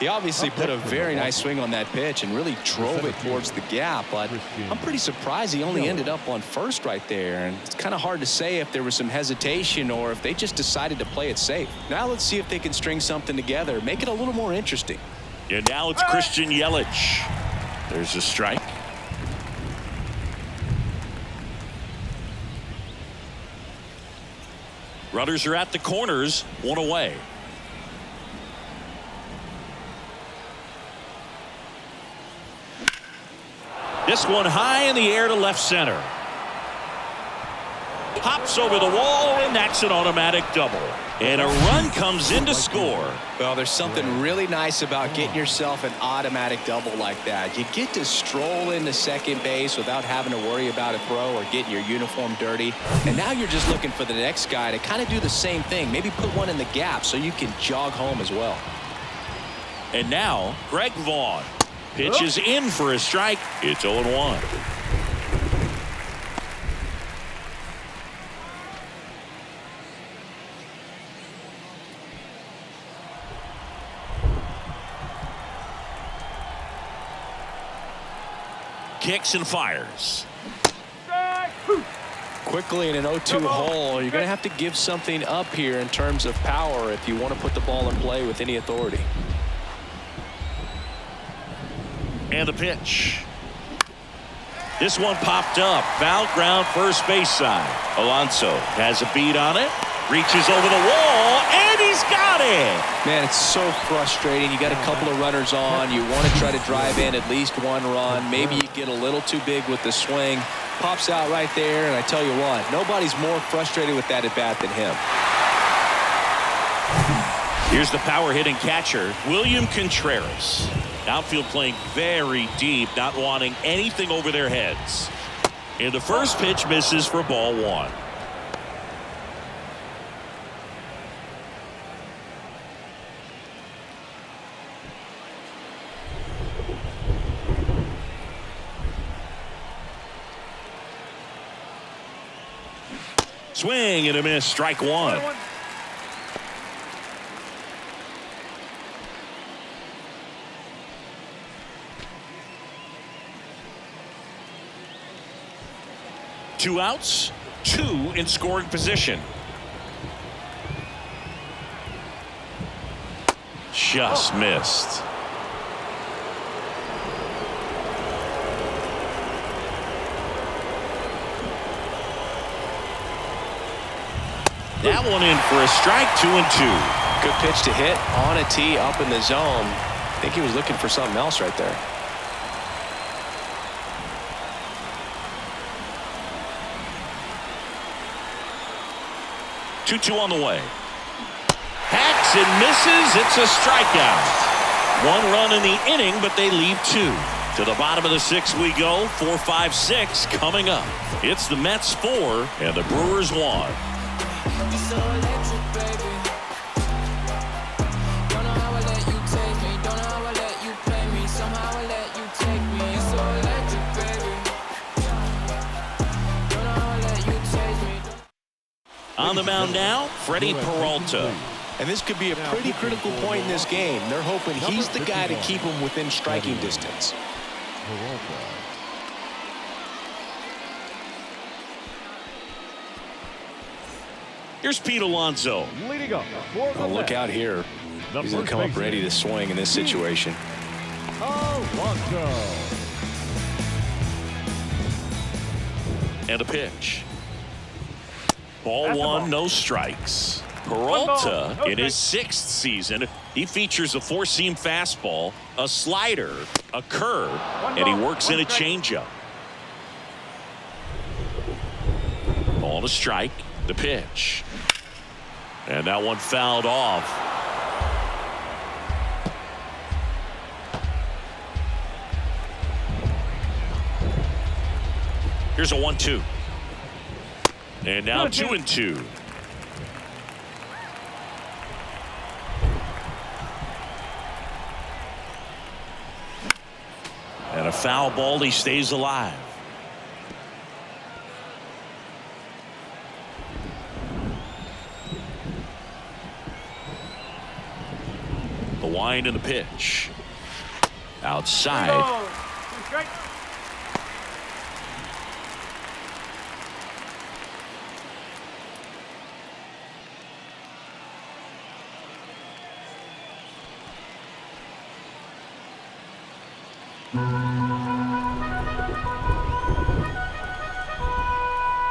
He obviously put a very nice swing on that pitch and really drove it towards the gap, but I'm pretty surprised he only ended up on first right there. And it's kind of hard to say if there was some hesitation or if they just decided to play it safe. Now let's see if they can string something together, make it a little more interesting. And now it's Christian Yelich. There's a strike. Runners are at the corners, one away. This one high in the air to left center. Hops over the wall, and that's an automatic double. And a run comes in to score. Well, there's something really nice about getting yourself an automatic double like that. You get to stroll into second base without having to worry about a throw or getting your uniform dirty. And now you're just looking for the next guy to kind of do the same thing. Maybe put one in the gap so you can jog home as well. And now, Greg Vaughn pitches in for a strike. It's 0-1. Kicks and fires. Quickly in an 0-2 hole, you're going to have to give something up here in terms of power if you want to put the ball in play with any authority. And the pitch. This one popped up. Foul ground first base side. Alonso has a beat on it. Reaches over the wall, and he's got it. Man, it's so frustrating. You got a couple of runners on. You want to try to drive in at least one run. Maybe you get a little too big with the swing. Pops out right there, and I tell you what, nobody's more frustrated with that at bat than him. Here's the power hitting catcher, William Contreras. Outfield playing very deep, not wanting anything over their heads. And the first pitch misses for ball one. Swing and a miss, strike one. Two outs, two in scoring position. Just missed. That one in for a strike, 2-2. Good pitch to hit on a tee up in the zone. I think he was looking for something else right there. Two on the way. Hacks and misses. It's a strikeout. One run in the inning, but they leave two. To the bottom of the sixth we go. 4-5-6 coming up. It's the Mets 4 and the Brewers 1. On the mound now, Freddie Peralta. And this could be a pretty critical point in this game. They're hoping he's the guy to keep them within striking distance. Here's Pete Alonso. Leading up for the Look out here. He's going to come up ready to swing in this situation. Alonso. And a pitch. Ball one, no strikes. Peralta, in his 6th season, he features a 4-seam fastball, a slider, a curve, and he works in a changeup. Ball and a strike. The pitch. And that one fouled off. Here's a 1-2. And now 2-2. And a foul ball. He stays alive. The wind and the pitch. Outside.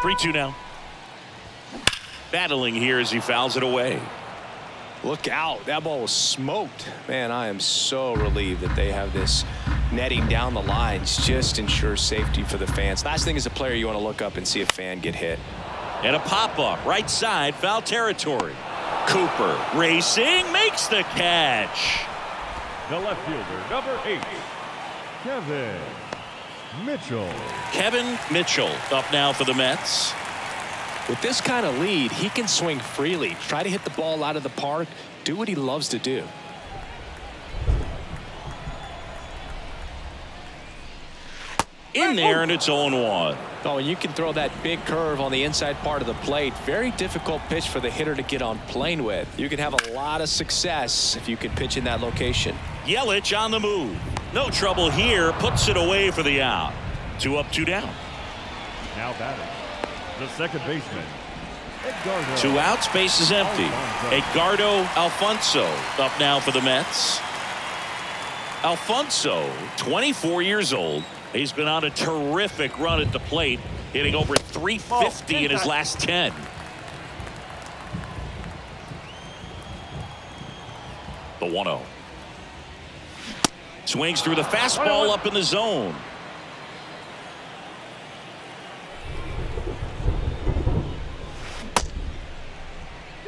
3-2 now. Battling here as he fouls it away. Look out. That ball was smoked. Man, I am so relieved that they have this netting down the lines. Just ensures safety for the fans. Last thing as a player, you want to look up and see a fan get hit. And a pop-up. Right side. Foul territory. Cooper racing. Makes the catch. The left fielder, number 8, Kevin Mitchell. Kevin Mitchell up now for the Mets. With this kind of lead, he can swing freely. Try to hit the ball out of the park. Do what he loves to do. In there, and it's 0-1. Oh, and you can throw that big curve on the inside part of the plate. Very difficult pitch for the hitter to get on plane with. You can have a lot of success if you can pitch in that location. Yelich on the move. No trouble here. Puts it away for the out. 2 up, 2 down. Now batting, the second baseman, Edgardo. 2 outs, base is empty. Edgardo Alfonso up now for the Mets. Alfonso, 24 years old. He's been on a terrific run at the plate, hitting over 350 in his last 10. The 1-0. Swings through the fastball up in the zone.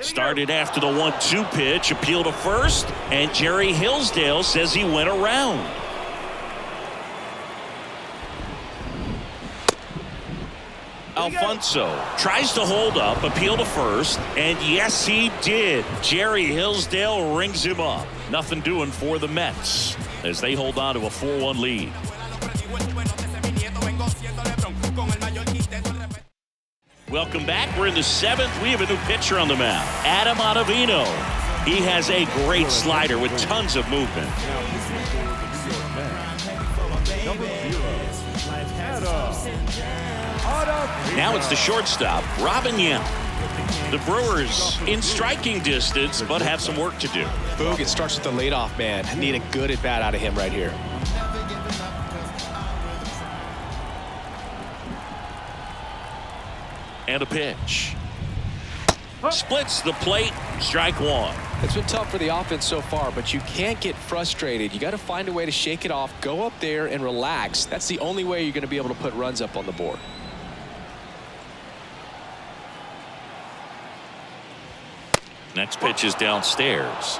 Started after the 1-2 pitch, appeal to first, and Jerry Hillsdale says he went around. Alfonso tries to hold up, appeal to first, and yes, he did. Jerry Hillsdale rings him up. Nothing doing for the Mets as they hold on to a 4-1 lead. Welcome back. We're in the 7th. We have a new pitcher on the mound, Adam Ottavino. He has a great slider with tons of movement. Now it's the shortstop, Robin Yount. The Brewers in striking distance, but have some work to do. Boog, it starts with the leadoff man. Need a good at bat out of him right here. And a pitch. Splits the plate, strike 1. It's been tough for the offense so far, but you can't get frustrated. You got to find a way to shake it off, go up there and relax. That's the only way you're going to be able to put runs up on the board. Next pitch is downstairs.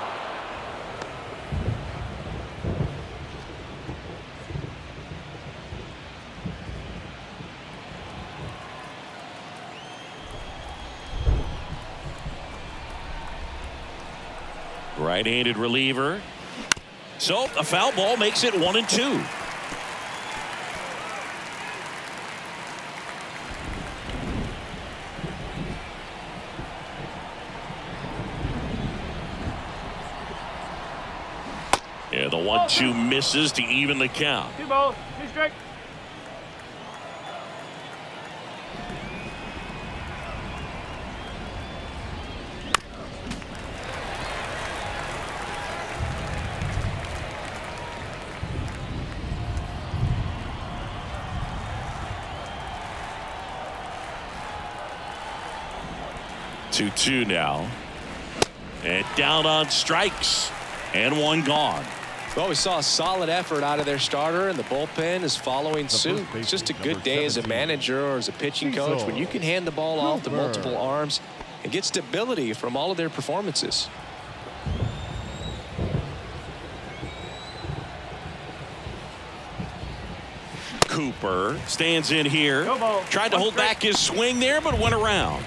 Right-handed reliever. So a foul ball makes it 1-2. And the 1-2 misses to even the count. 2 balls, 2 strikes. Two now. And down on strikes. And 1 gone. Well, we saw a solid effort out of their starter, and the bullpen is following suit. It's just a good day as a manager or as a pitching coach when you can hand the ball off to multiple arms and get stability from all of their performances. Cooper stands in here. Tried to hold back his swing there, but went around.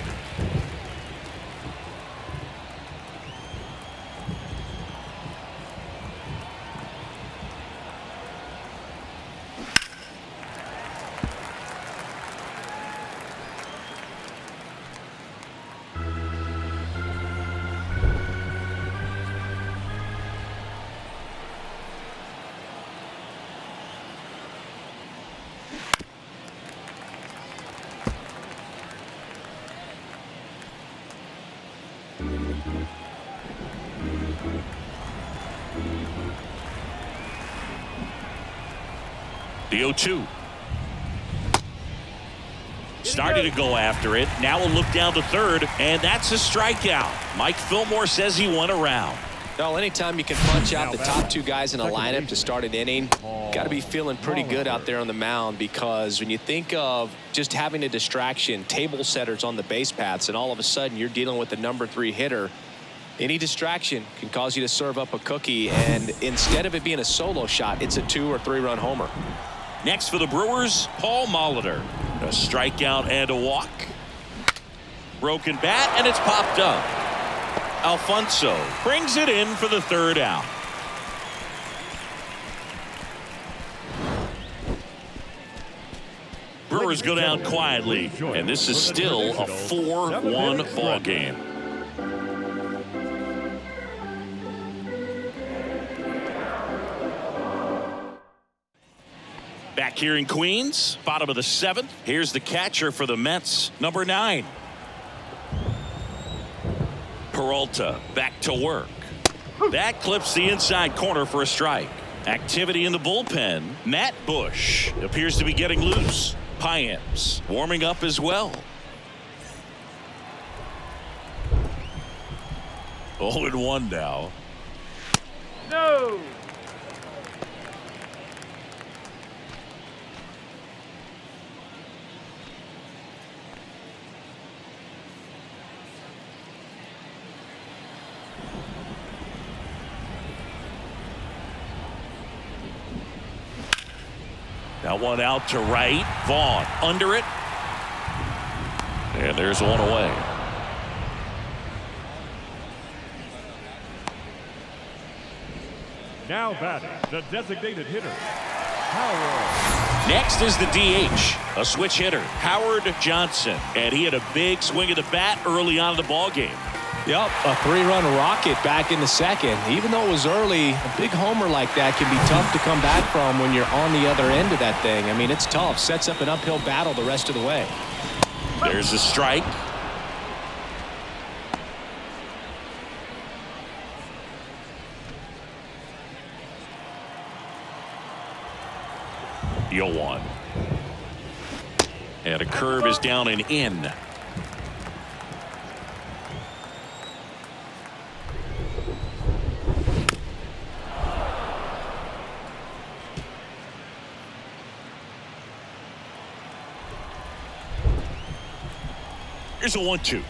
The 0-2. Starting to go after it. Now we'll look down to third, and that's a strikeout. Mike Fillmore says he went around. Well, anytime you can punch out the top 2 guys in a lineup to start an inning, got to be feeling pretty good out there on the mound, because when you think of just having a distraction, table setters on the base paths, and all of a sudden you're dealing with the number 3 hitter, any distraction can cause you to serve up a cookie, and instead of it being a solo shot, it's a 2 or 3 run homer. Next for the Brewers, Paul Moliter. A strikeout and a walk. Broken bat, and it's popped up. Alfonso brings it in for the 3rd out. Brewers go down quietly, and this is still a 4-1 ball game. Back here in Queens, bottom of the 7th. Here's the catcher for the Mets, number 9. Peralta back to work. That clips the inside corner for a strike. Activity in the bullpen. Matt Bush appears to be getting loose. Payams warming up as well. 0-1 now. No. That one out to right. Vaughn under it. And there's one away. Now batting, the designated hitter, Howard. Next is the DH, a switch hitter, Howard Johnson. And he had a big swing of the bat early on in the ball game. Yep, a 3-run rocket back in the 2nd. Even though it was early, a big homer like that can be tough to come back from when you're on the other end of that thing. I mean, it's tough. Sets up an uphill battle the rest of the way. There's a strike. Yount. And a curve is down and in. Here's a 1-2.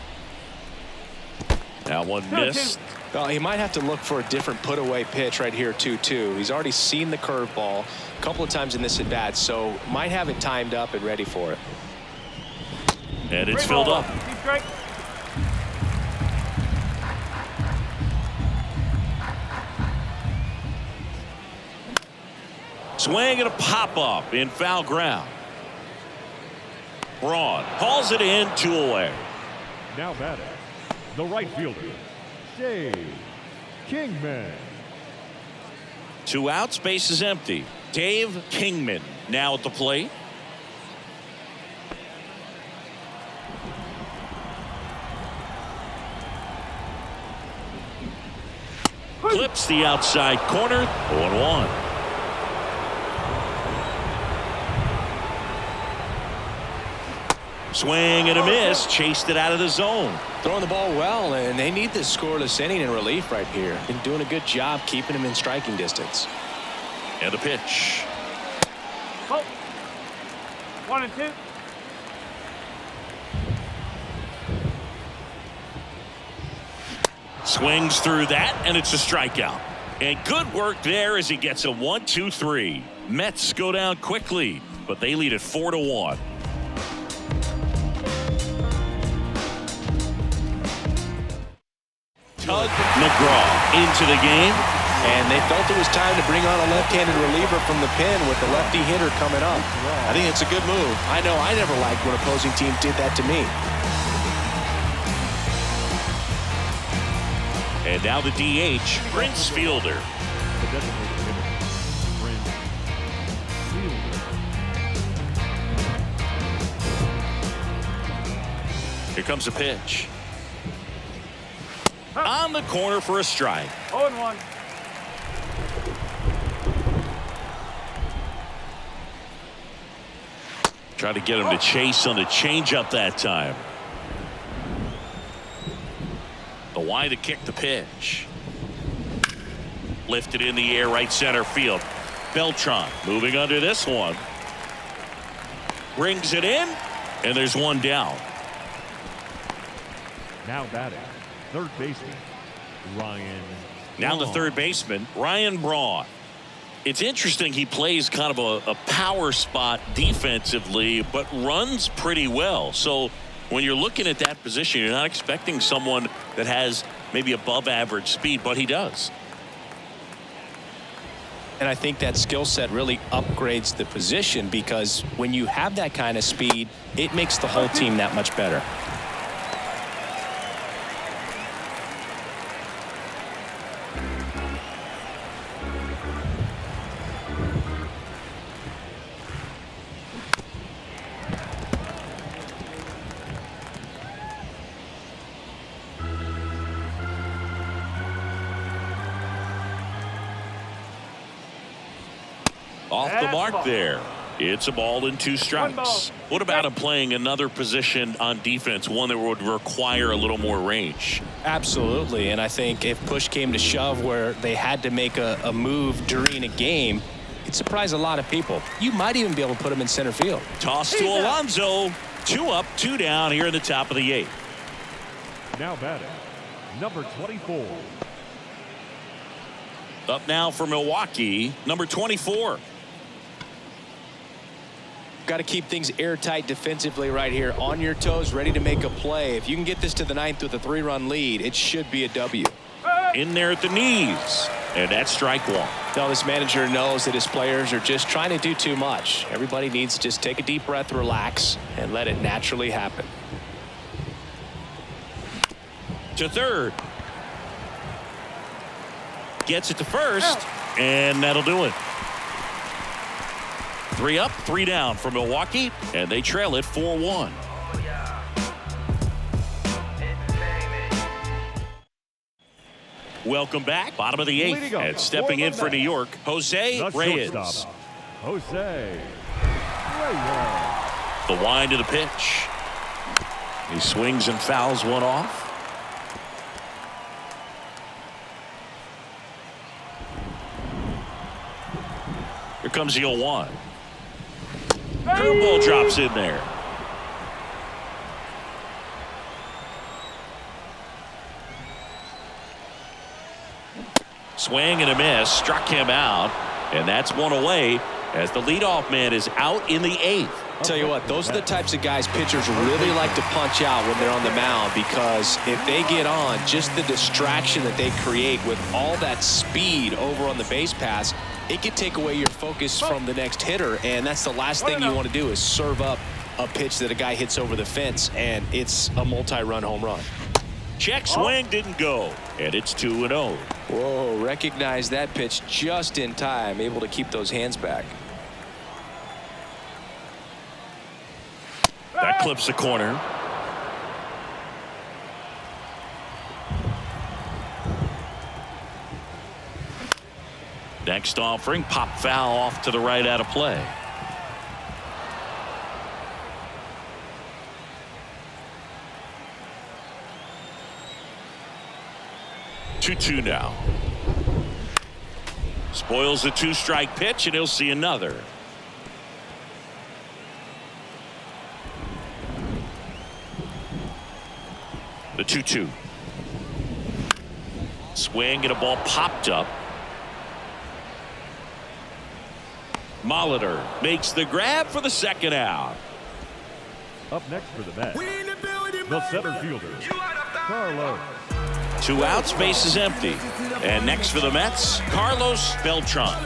That one missed. Well, he might have to look for a different put-away pitch right here, 2-2. He's already seen the curveball a couple of times in this at-bat, so might have it timed up and ready for it. And it's filled up. Swing and a pop-up in foul ground. Braun hauls it in, 2 away. Now batting, the right fielder, Kingman. 2 outs, base is empty. Dave Kingman now at the plate. Clips the outside corner. 0-1. Swing and a miss. Chased it out of the zone. Throwing the ball well, and they need this scoreless inning in relief right here. Been doing a good job keeping him in striking distance. And the pitch. Oh. 1 and 2. Swings through that, and it's a strikeout. And good work there as he gets a 1-2-3. Mets go down quickly, but they lead it 4-1. Tug McGraw into the game. And they felt it was time to bring on a left-handed reliever from the pen with the lefty hitter coming up. I think it's a good move. I know I never liked when opposing teams did that to me. And now the DH, Prince Fielder. The designated hitter, Prince Fielder. Here comes a pitch. On the corner for a strike. 0 and 1. Trying to get him to chase on the changeup that time. The wide to kick the pitch. Lifted in the air, right center field. Beltran moving under this one. Brings it in, and there's one down. Now batting, third baseman, Ryan. Now the third baseman, Ryan Braun. It's interesting, he plays kind of a power spot defensively, but runs pretty well. So when you're looking at that position, you're not expecting someone that has maybe above average speed, but he does. And I think that skill set really upgrades the position, because when you have that kind of speed, it makes the whole team that much better. Off the mark there. It's a ball and 2 strikes. What about him playing another position on defense, one that would require a little more range? Absolutely, and I think if push came to shove where they had to make a move during a game, it'd surprise a lot of people. You might even be able to put him in center field. Toss to Alonso. 2 up, 2 down here in the top of the 8th. Now batting, number 24. Up now for Milwaukee, number 24. Got to keep things airtight defensively right here, on your toes, ready to make a play. If you can get this to the 9th with a 3-run lead, it should be a W. In there at the knees, and that's strike 1. Now this manager knows that his players are just trying to do too much. Everybody needs to just take a deep breath, relax, and let it naturally happen. To third. Gets it to first, and that'll do it. 3 up, 3 down for Milwaukee, and they trail it 4-1. Welcome back. Bottom of the 8th, and stepping in for New York, Jose Reyes. Jose Reyes. The wind to the pitch. He swings and fouls one off. Here comes the 0-1. Curveball drops in there. Swing and a miss, struck him out, and that's one away as the leadoff man is out in the 8th. Tell you what, those are the types of guys pitchers really like to punch out when they're on the mound, because if they get on, just the distraction that they create with all that speed over on the base pass, it can take away your focus from the next hitter, and that's the last thing you want to do is serve up a pitch that a guy hits over the fence, and it's a multi-run home run. Check swing didn't go. And it's 2-0. Whoa, recognize that pitch just in time. Able to keep those hands back. That clips the corner. Next offering, pop foul off to the right out of play. Two now. Spoils the 2-strike pitch, and he'll see another. The 2-2. Swing and a ball popped up. Moliter makes the grab for the second out. Up next for the Mets, the center fielder, Carlos. 2 outs, base is empty. And next for the Mets, Carlos Beltran.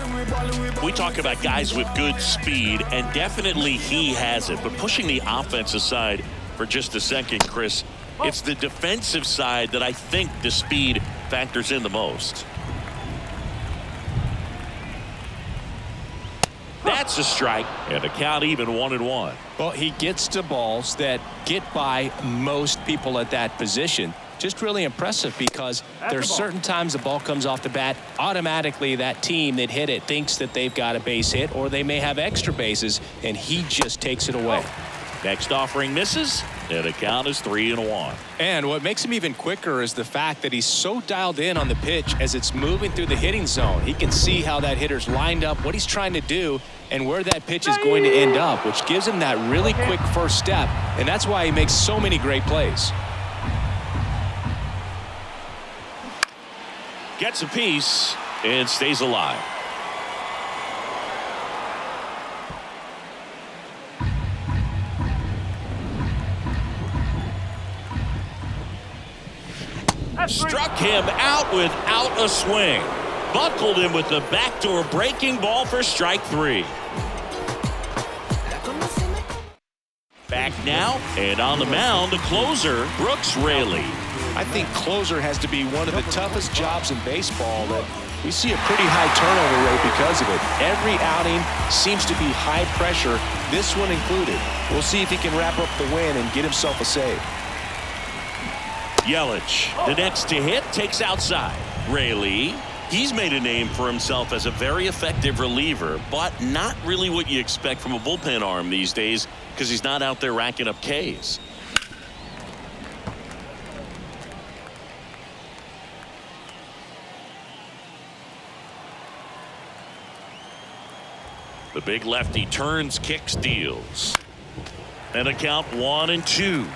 We talk about guys with good speed, and definitely he has it. But pushing the offense aside for just a second, Chris, it's the defensive side that I think the speed factors in the most. That's a strike, and the count even 1-1. Well, he gets to balls that get by most people at that position. Just really impressive because there's certain times the ball comes off the bat, automatically that team that hit it thinks that they've got a base hit, or they may have extra bases, and he just takes it away. Next offering misses, and the count is 3-1. And what makes him even quicker is the fact that he's so dialed in on the pitch as it's moving through the hitting zone. He can see how that hitter's lined up, what he's trying to do, and where that pitch is going to end up, which gives him that really quick first step, and that's why he makes so many great plays. Gets a piece and stays alive. Struck him out without a swing. Buckled him with the backdoor breaking ball for strike 3. Back now, and on the mound, the closer, Brooks Raley. I think closer has to be one of the toughest jobs in baseball. That we see a pretty high turnover rate because of it. Every outing seems to be high pressure, this one included. We'll see if he can wrap up the win and get himself a save. Yelich, the next to hit, takes outside. Raley, he's made a name for himself as a very effective reliever, but not really what you expect from a bullpen arm these days because he's not out there racking up Ks. The big lefty turns, kicks, deals. And a count 1-2.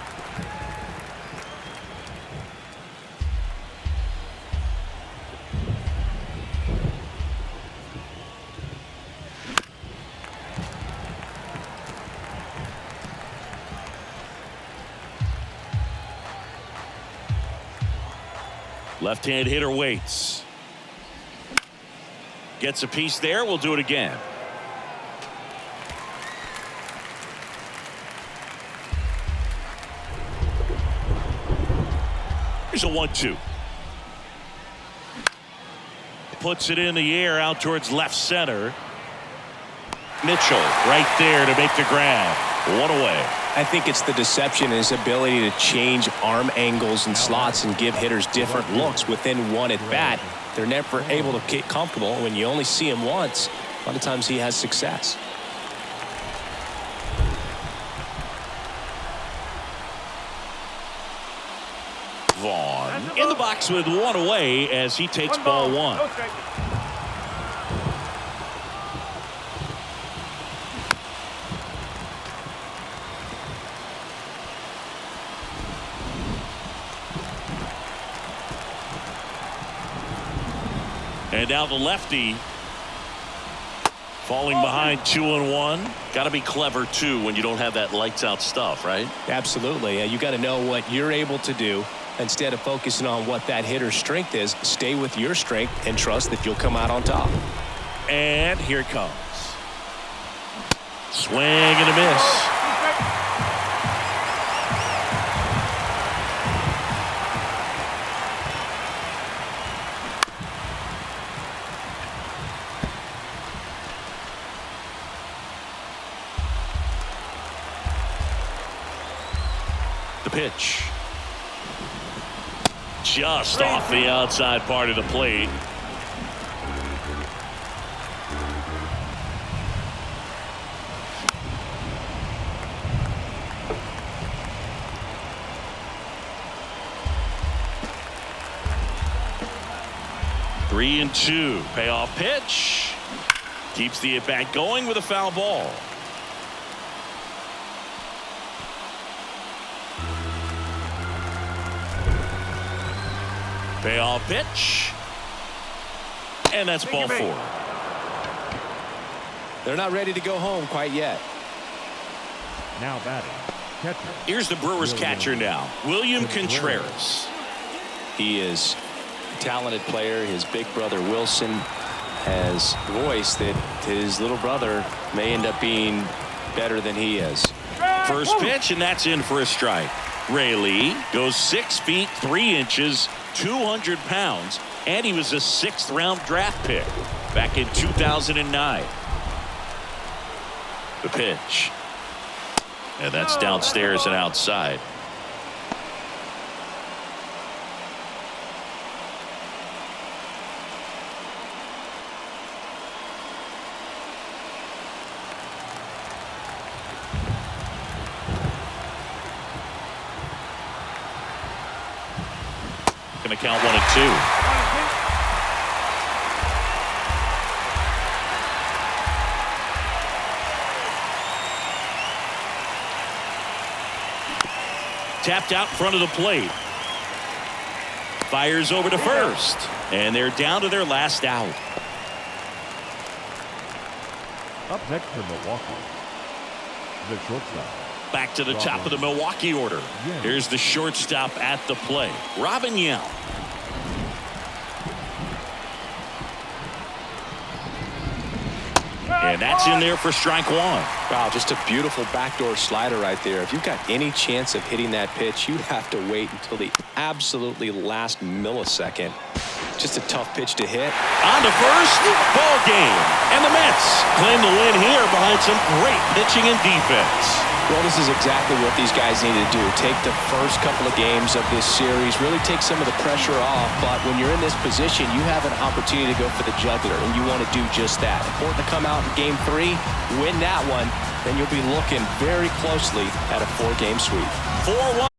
Left-hand hitter waits. Gets a piece there. We'll do it again. Here's a 1-2. Puts it in the air out towards left center. Mitchell right there to make the grab. One away. I think it's the deception and his ability to change arm angles and slots and give hitters different looks within one at bat. They're never able to get comfortable. When you only see him once, a lot of times he has success. Vaughn in the box with one away as he takes ball 1. And now the lefty falling behind 2-1. Got to be clever too when you don't have that lights out stuff, right? Absolutely. You got to know what you're able to do. Instead of focusing on what that hitter's strength is, stay with your strength and trust that you'll come out on top. And here it comes. Swing and a miss. pitch. Just off the outside part of the plate. Three and two. Payoff pitch. Keeps the at-bat going with a foul ball. Payoff pitch. And that's ball four. They're not ready to go home quite yet. Now batting, catcher. Here's the Brewers catcher now, William Contreras. He is a talented player. His big brother Wilson has voiced that his little brother may end up being better than he is. First pitch, and that's in for a strike. Ray Lee goes 6 feet 3 inches, 200 pounds, and he was a 6th round draft pick back in 2009. The pitch, and that's downstairs and outside. Going to count 1 and 2. Tapped out in front of the plate. Fires over to first. And they're down to their last out. Up next for Milwaukee, the shortstop. Back to the top of the Milwaukee order. Here's the shortstop at the plate, Robin Yount. And that's in there for strike one. Wow, just a beautiful backdoor slider right there. If you've got any chance of hitting that pitch, you have to wait until the absolutely last millisecond. Just a tough pitch to hit. On to first, ball game. And the Mets claim the win here behind some great pitching and defense. Well, this is exactly what these guys need to do. Take the first couple of games of this series, really take some of the pressure off. But when you're in this position, you have an opportunity to go for the jugular, and you want to do just that. Important to come out in game 3, win that one, then you'll be looking very closely at a 4-game sweep. 4-1.